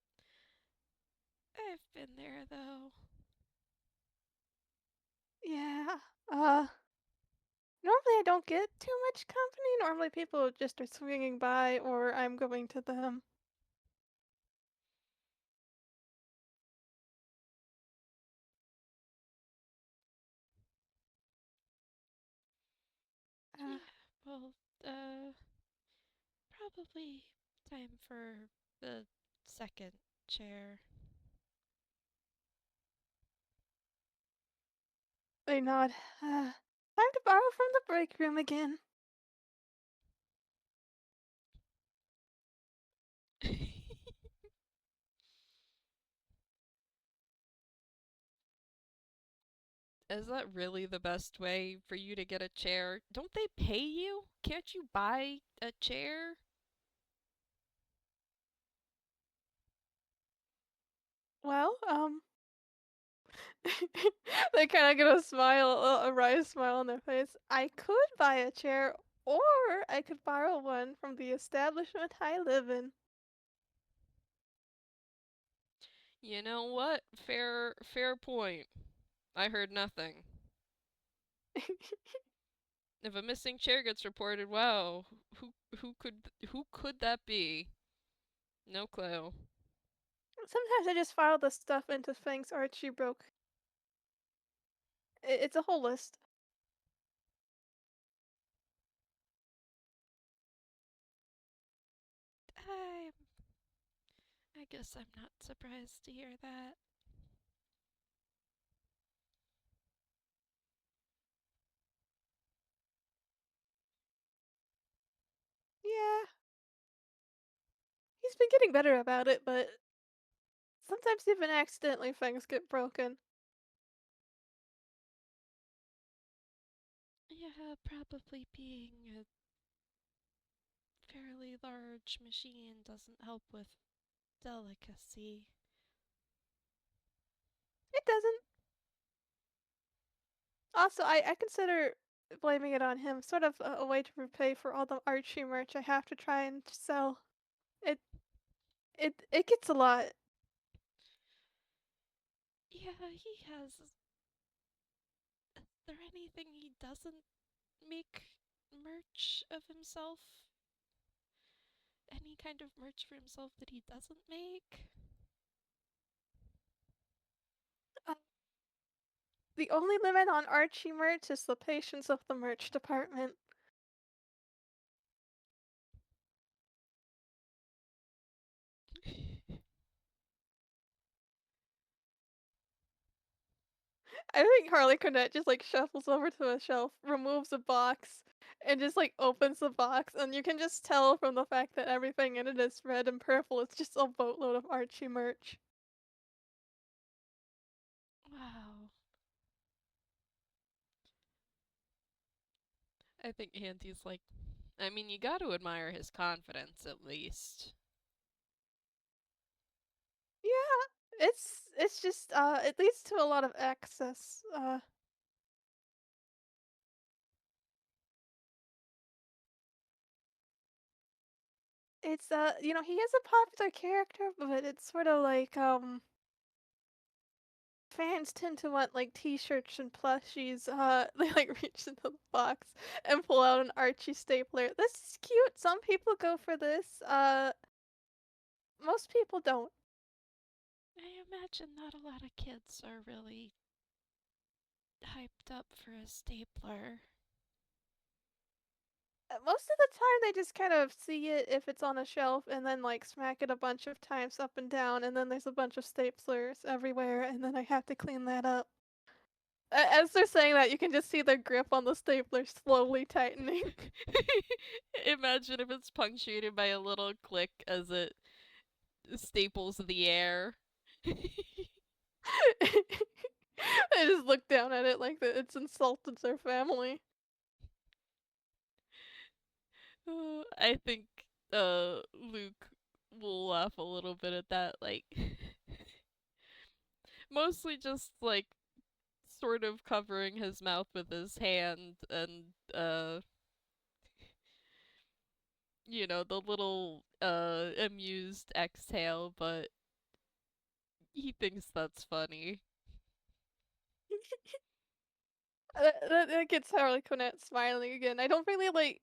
I've been there though. Yeah. Normally I don't get too much company. Normally people just are swinging by or I'm going to them. Uh, Yeah, well, uh, probably time for the second chair. they nod. Time to borrow from the break room again. Is that really the best way for you to get a chair? Don't they pay you? Can't you buy a chair? Well, they kind of get a smile, a wry smile on their face. I could buy a chair, or I could borrow one from the establishment I live in. You know what? Fair point. I heard nothing. If a missing chair gets reported, wow, who could that be? No clue. Sometimes I just file the stuff into Fang's Archie broke. It's a whole list. I I guess I'm not surprised to hear that. Yeah, he's been getting better about it, but sometimes even accidentally things get broken. Yeah, probably being a fairly large machine doesn't help with delicacy. It doesn't. Also, I consider blaming it on him sort of a way to repay for all the Archie merch I have to try and sell. It it gets a lot. Yeah, he has. Is there anything he doesn't make merch of himself? Any kind of merch for himself that he doesn't make? Uh, the only limit on Archie merch is the patience of the merch department. I think Harlequinette just like shuffles over to a shelf, removes a box, and just like opens the box, and you can just tell from the fact that everything in it is red and purple. It's just a boatload of Archie merch. Wow. I think Handy's like, I mean, you gotta admire his confidence at least. Yeah, it's just it leads to a lot of excess. It's he is a popular character, but it's sort of like fans tend to want like t-shirts and plushies. They like reach into the box and pull out an Archie stapler. This is cute. Some people go for this. Most people don't. I imagine not a lot of kids are really hyped up for a stapler. Most of the time they just kind of see it if it's on a shelf and then like smack it a bunch of times up and down, and then there's a bunch of staplers everywhere, and then I have to clean that up. As they're saying that, you can just see their grip on the stapler slowly tightening. Imagine if it's punctuated by a little click as it staples the air. I just look down at it like that it's insulted their family. I think Luke will laugh a little bit at that, like mostly just like sort of covering his mouth with his hand and the little amused exhale, but he thinks that's funny. That gets Harlequinette smiling again. I don't really like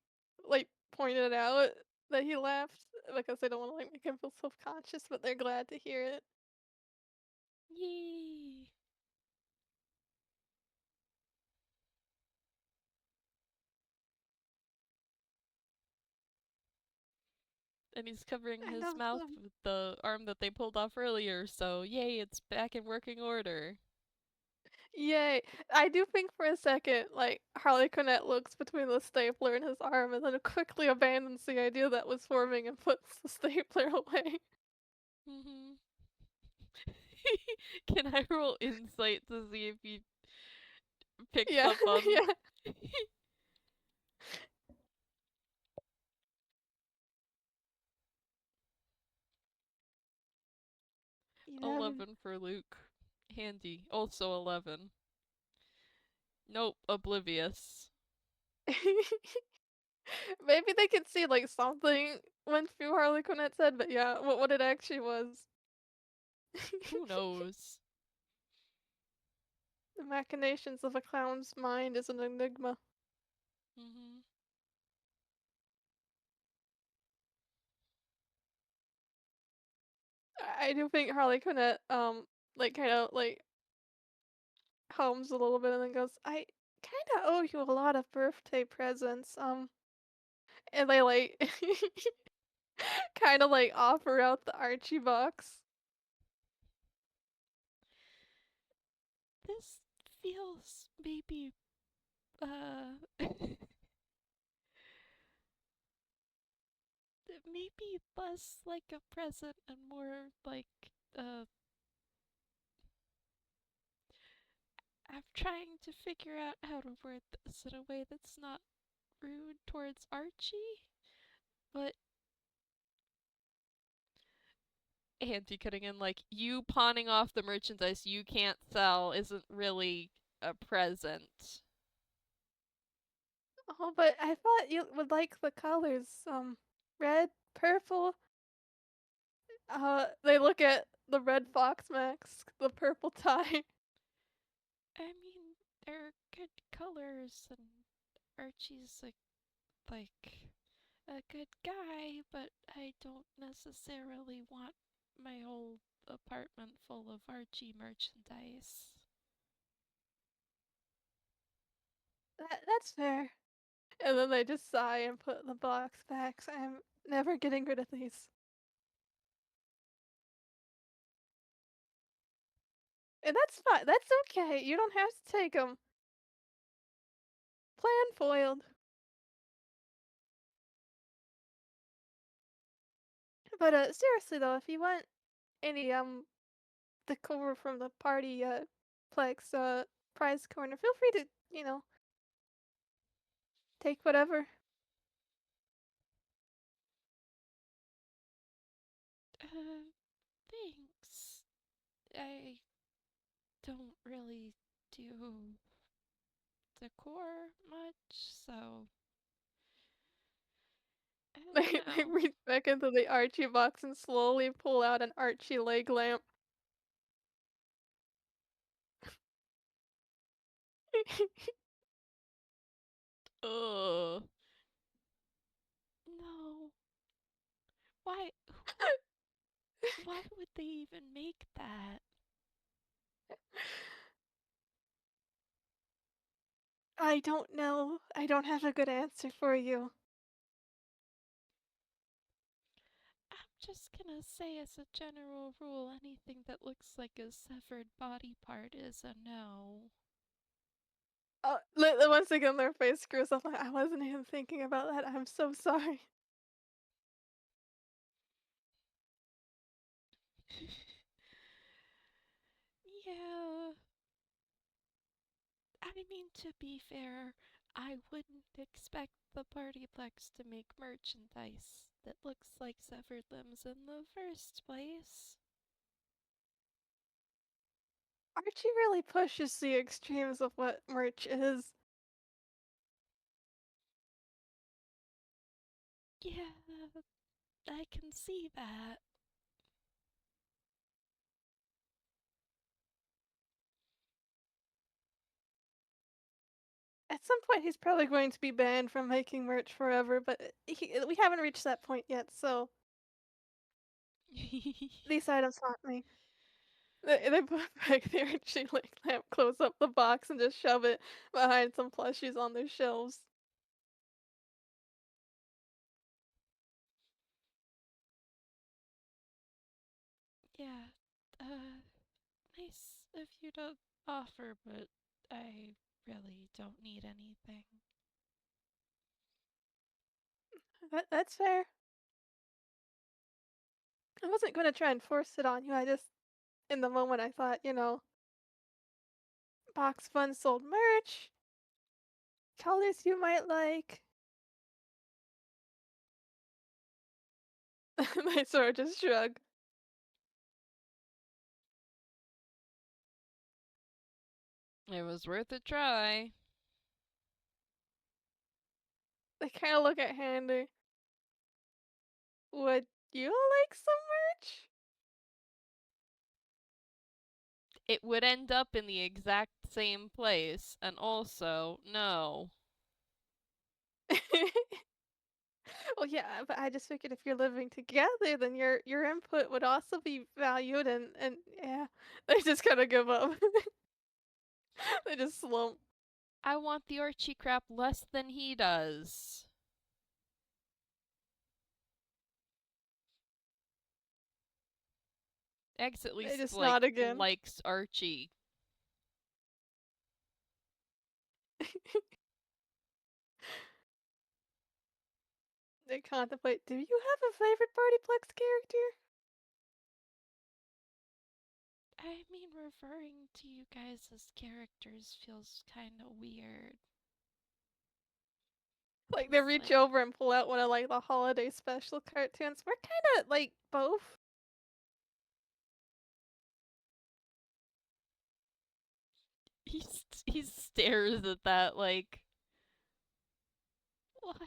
point it out that he laughed because I don't want to like make him feel self conscious, but they're glad to hear it. Yay. And he's covering I his know. mouth with the arm that they pulled off earlier, so yay, it's back in working order. Yay! I do think for a second, like Harlequinette looks between the stapler and his arm, and then quickly abandons the idea that was forming and puts the stapler away. Mm-hmm. Can I roll insight to see if he picks Yeah, up on yeah. 11. 11 for Luke? Handy. Also 11. Nope, oblivious. Maybe they could see like something went through Harlequinette's head, but yeah, what it actually was. Who knows? The machinations of a clown's mind is an enigma. Mm-hmm. I do think Harlequinette like kind of like hums a little bit and then goes, "I kind of owe you a lot of birthday presents." And they like kind of like offer out the Archie box. This feels maybe, maybe less like a present and more like, uh, I'm trying to figure out how to word this in a way that's not rude towards Archie, but Handy cutting in, like, you pawning off the merchandise you can't sell isn't really a present. Oh, but I thought you would like the colors. Red, purple. They look at the red fox mask, the purple tie. I mean, they're good colors, and Archie's like a good guy, but I don't necessarily want my whole apartment full of Archie merchandise. That's fair. And then they just sigh and put the box back. So I'm never getting rid of these. And that's fine. That's okay. You don't have to take them. Plan foiled. But seriously though, if you want any decor from the party plex prize corner, feel free to take whatever. Uh, thanks. I don't really do decor much, so I don't They know. reach back into the Archie box and slowly pull out an Archie leg lamp. Ugh. No. Why? Why would they even make that? I don't know. I don't have a good answer for you. I'm just gonna say, as a general rule, anything that looks like a severed body part is a no. Once again, their face screws up. Like, I wasn't even thinking about that. I'm so sorry. Yeah. I mean, to be fair, I wouldn't expect the PartyPlex to make merchandise that looks like severed limbs in the first place. Archie really pushes the extremes of what merch is. Yeah, I can see that. At some point, he's probably going to be banned from making merch forever, but we haven't reached that point yet, so these items haunt me. They put back the Archie leg lamp, close up the box, and just shove it behind some plushies on their shelves. Yeah, uh, nice of you to offer, but I really don't need anything. That's fair. I wasn't gonna try and force it on you. I just, in the moment, I thought, box fun sold merch, colors you might like. They sort of just shrug. It was worth a try. They kind of look at Handy. Would you like some merch? It would end up in the exact same place, and also, no. Well, yeah, but I just figured if you're living together, then your input would also be valued, and yeah, they just kind of give up. They just slump. I want the Archie crap less than he does. X at They least, just nod again. likes Archie. They contemplate. Do you have a favorite PartyPlex character? I mean, referring to you guys as characters feels kinda weird. Like they Cause, reach over and pull out one of like the holiday special cartoons. We're kind of like both. He stares at that like, what?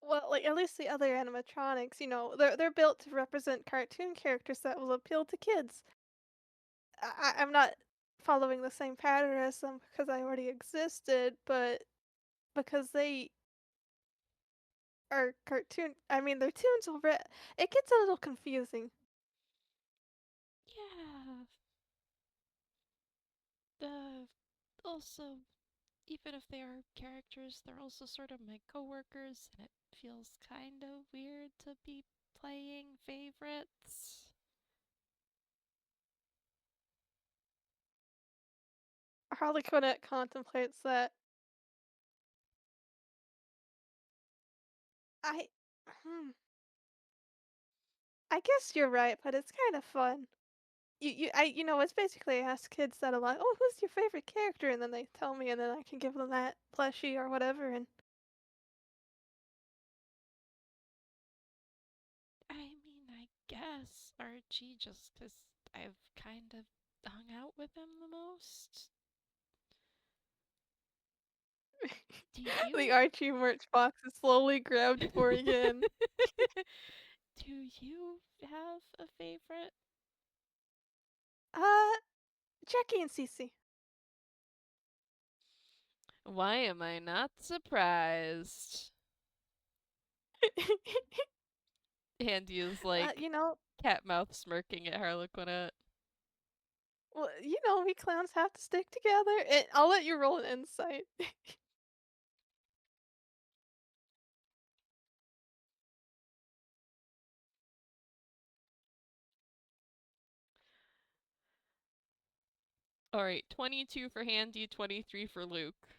Well, like, at least the other animatronics, they're built to represent cartoon characters that will appeal to kids. I'm not following the same pattern as them because I already existed, but because they are cartoon I mean, they're tunes already. It gets a little confusing. Yeah. Uh, Also, even if they are characters, they're also sort of my coworkers, and it feels kind of weird to be playing favorites. Harlequinette contemplates that. I hmm, I guess you're right, but it's kind of fun. It's basically I ask kids that a lot. Oh, who's your favorite character? And then they tell me, and then I can give them that plushie or whatever. And I mean, I guess Archie, just 'cause I've kind of hung out with him the most. Do the you? Archie merch box is slowly grabbed for again. Do you have a favorite? Uh, Jackie and Cece. Why am I not surprised? Handy is uh, like you know, cat mouth smirking at Harlequinette. well, we clowns have to stick together. And I'll let you roll an insight. Alright, 22 for Handy, 23 for Luke.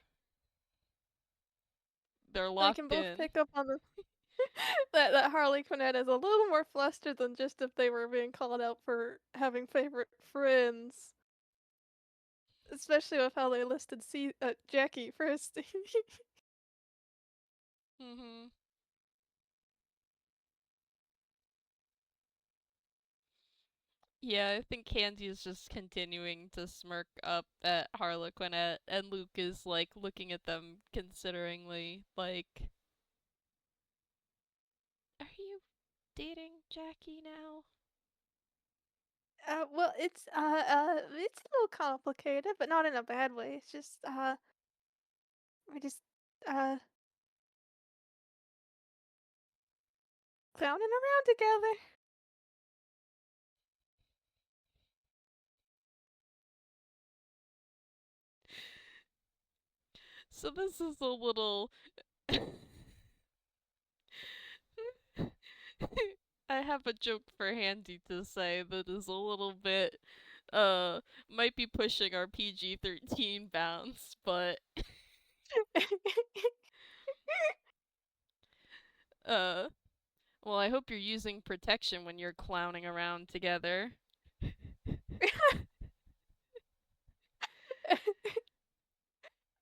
They're They can locked both in. pick up on the that Harley Quinn is a little more flustered than just if they were being called out for having favorite friends. Especially with how they listed Jackie first. Mm-hmm. Yeah, I think Handy is just continuing to smirk up at Harlequinette, and Luke is like looking at them consideringly, like, are you dating Jackie now? Well, it's a little complicated, but not in a bad way. It's just, we're just, uh, clowning around together. So this is a little. I have a joke for Handy to say that is a little bit, uh, might be pushing our PG-13 bounds, but, uh, well, I hope you're using protection when you're clowning around together.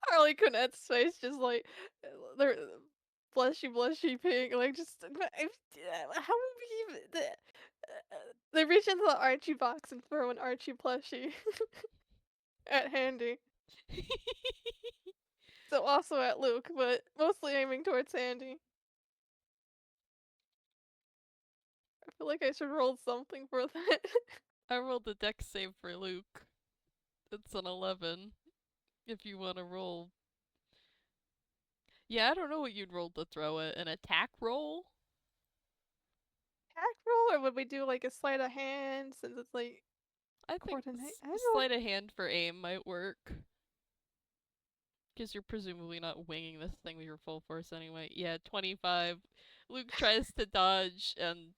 Harley Quinn's face just like, they're blushy pink, like just, how would we even, they reach into the Archie box and throw an Archie plushie at Handy. So also at Luke, but mostly aiming towards Handy. I feel like I should roll something for that. I rolled a dex save for Luke. It's an 11. If you want to roll. Yeah, I don't know what you'd roll to throw it. An attack roll? Attack roll, or would we do like a sleight of hand since it's like I think coordinate? I don't know. sleight of hand for aim might work. Because you're presumably not winging this thing with your full force anyway. Yeah, 25. Luke tries to dodge, and,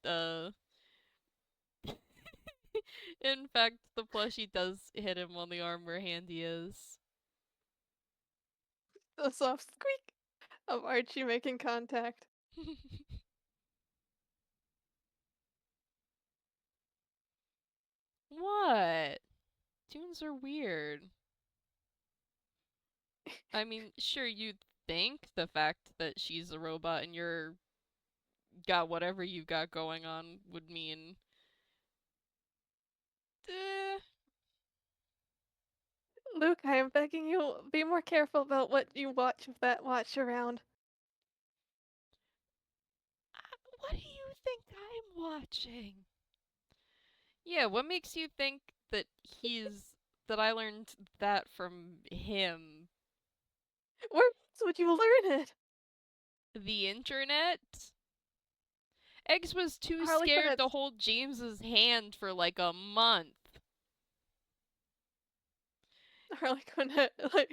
in fact, the plushie does hit him on the arm where Handy is. The soft squeak of Archie making contact. What? Tunes are weird. I mean, sure, you'd think the fact that she's a robot and you're got whatever you've got going on would mean Uh, Luke, I am begging you, be more careful about what you watch with that watch around. what do you think I'm watching? Yeah, what makes you think that that I learned that from him? Where else would you learn it? The internet? Eggs was too scared to Harlequinette, hold James's hand for like a month. Harlequinette, like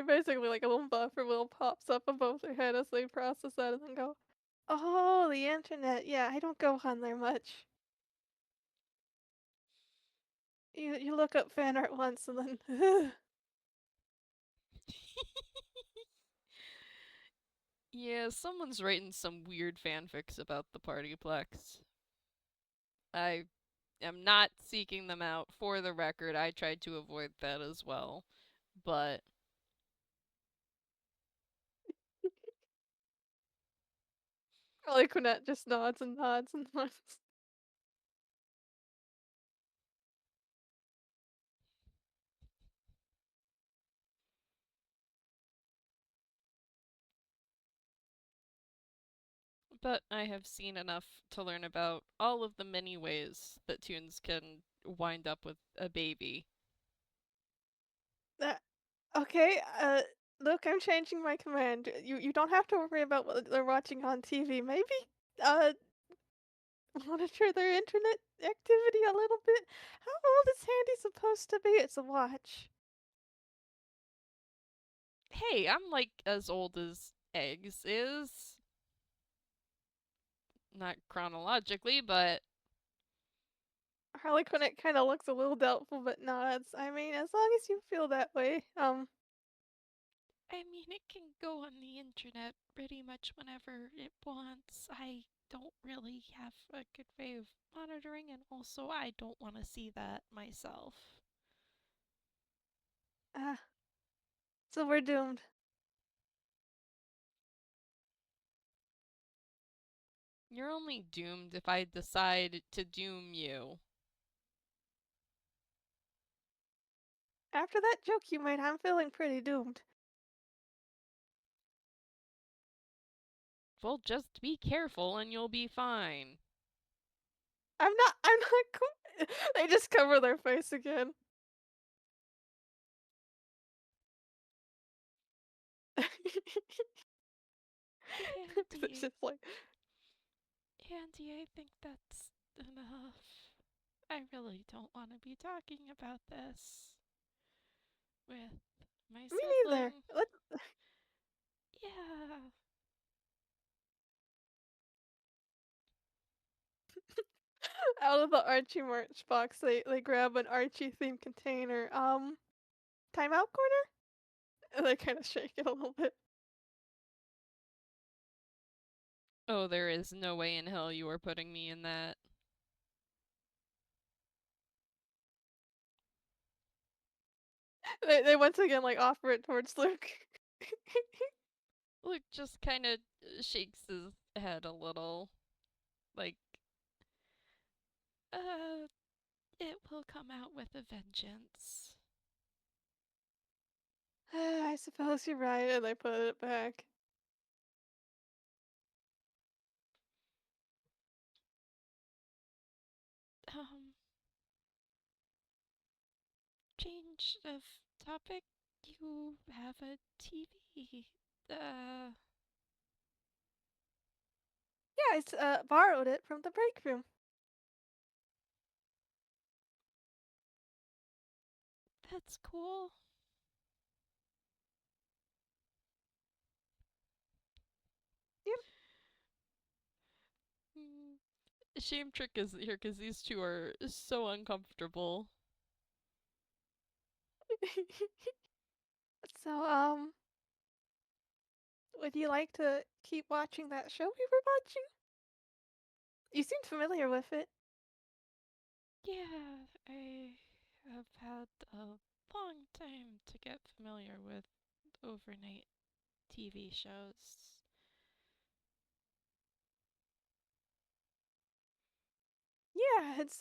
basically like a little buffer will pops up above their head as they process that and then go, oh, the internet. Yeah, I don't go on there much. You look up fan art once and then Yeah, someone's writing some weird fanfics about the PartyPlex. I am not seeking them out. For the record, I tried to avoid that as well. But Harlequinette just nods and nods and nods. I have seen enough to learn about all of the many ways that tunes can wind up with a baby. That okay, look, I'm changing my command. You don't have to worry about what they're watching on TV. Maybe uh monitor their internet activity a little bit. How old is Handy supposed to be? It's a watch. Hey, I'm like as old as Eggs is. Not chronologically, but Harlequinette kind of looks a little doubtful but nods. I mean, as long as you feel that way. I mean, it can go on the internet pretty much whenever it wants. I don't really have a good way of monitoring, and also I don't want to see that myself. Uh, so we're doomed. You're only doomed if I decide to doom you. After that joke you made, I'm feeling pretty doomed. Well, just be careful and you'll be fine. I'm not cool. They just cover their face again. It's Andy, just like, Andy, I think that's enough. I really don't want to be talking about this with my me neither. sibling. Let Yeah. out of the Archie merch box, they grab an Archie themed container. Timeout corner? And they kind of shake it a little bit. Oh, there is no way in hell you are putting me in that. They once again like offer it towards Luke. Luke just kind of shakes his head a little. Like, uh, it will come out with a vengeance. I suppose you're right, and they put it back. Um, change of topic. You have a TV. Yeah, I borrowed it from the break room. That's cool. Yep. Mm, Shame Trick is here because these two are so uncomfortable. So, would you like to keep watching that show we were watching? You seemed familiar with it. Yeah, I have had a long time to get familiar with overnight TV shows. Yeah, it's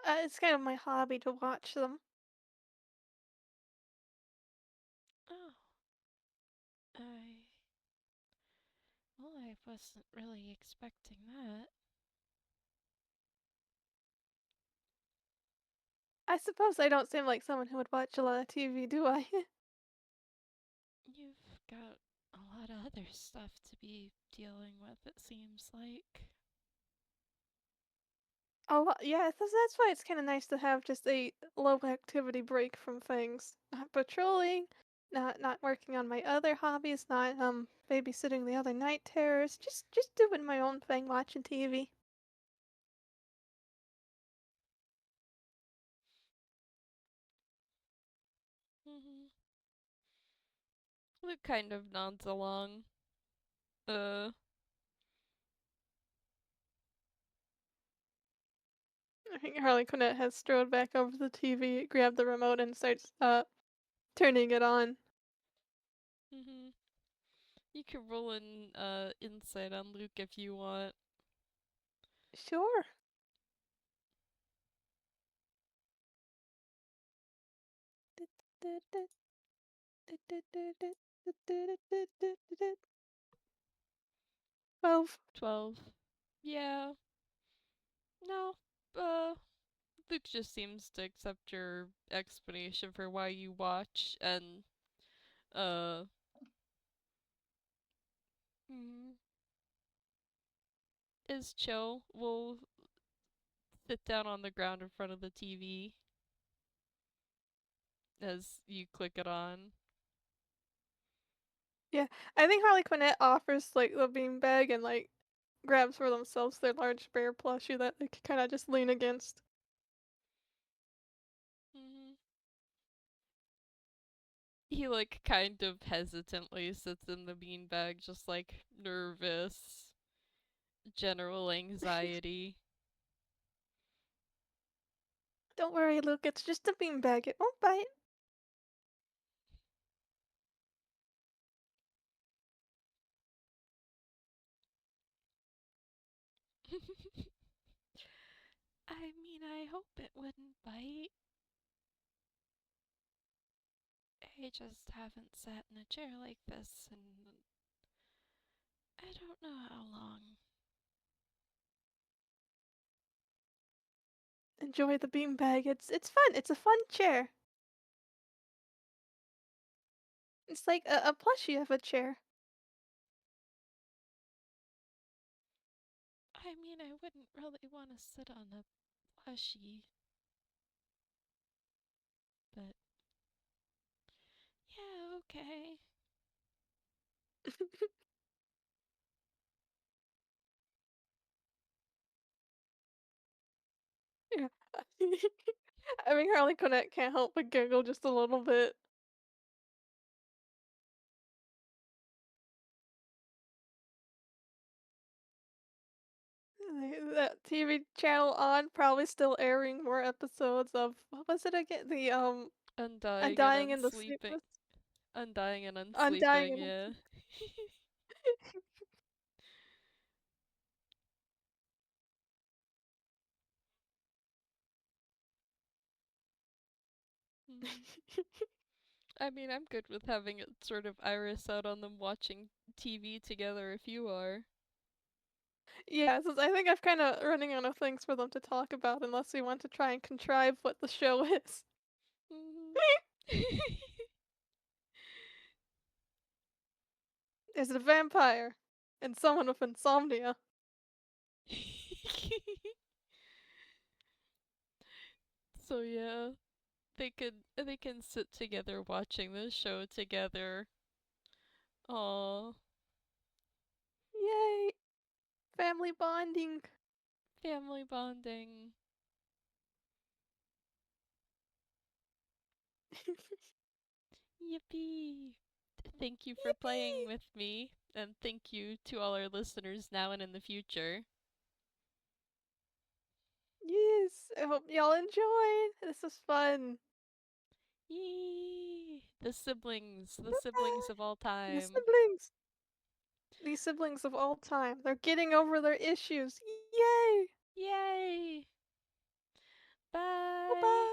it's kind of my hobby to watch them. Oh, I well, I wasn't really expecting that. I suppose I don't seem like someone who would watch a lot of TV, do I? You've got a lot of other stuff to be dealing with, it seems like. Yeah, that's why it's kind of nice to have just a low activity break from things. Not patrolling, not working on my other hobbies, not babysitting the other night terrors. Just doing my own thing, watching TV. Mm-hmm. Luke kind of nods along. Uh, I think Harlequinette has strode back over to the TV, grabbed the remote, and starts turning it on. mm-hmm. You can roll an insight on Luke if you want. Sure. Well, 12. Yeah. No. Uh, Luke just seems to accept your explanation for why you watch and, uh, mm, is chill. We'll sit down on the ground in front of the TV as you click it on. yeah, I think Harlequinette offers like the beanbag and like grabs for themselves their large bear plushie that they can kind of just lean against. Mm-hmm. He, like, kind of hesitantly sits in the beanbag, just, like, nervous, general anxiety. Don't worry, Luke, it's just a beanbag. It won't bite. I mean, I hope it wouldn't bite. I just haven't sat in a chair like this in I don't know how long. Enjoy the beanbag. It's fun. It's a fun chair. It's like a plushie of a chair. I mean, I wouldn't really want to sit on a plushie, but yeah, okay. Yeah. I mean, Harlequinette can't help but giggle just a little bit. That TV channel on, probably still airing more episodes of what was it again? The Undying and Undying and the unsleeping. Sleepless, Undying and Undying unsleeping, and yeah. Mhm. I mean, I'm good with having it sort of iris out on them watching TV together if you are. Yeah, since I think I've kind of running out of things for them to talk about unless we want to try and contrive what the show is. Mhm. Is it a vampire? And someone with insomnia. So yeah, they can sit together watching this show together. Aw, Yay! Family bonding. family bonding. Yippee! Thank you for playing Yippee! with me, and thank you to all our listeners now and in the future. Yes, I hope y'all enjoyed. This was fun. Yee! The siblings Bye. of all The time. siblings. These siblings of all time. They're getting over their issues. Yay! Yay! Bye.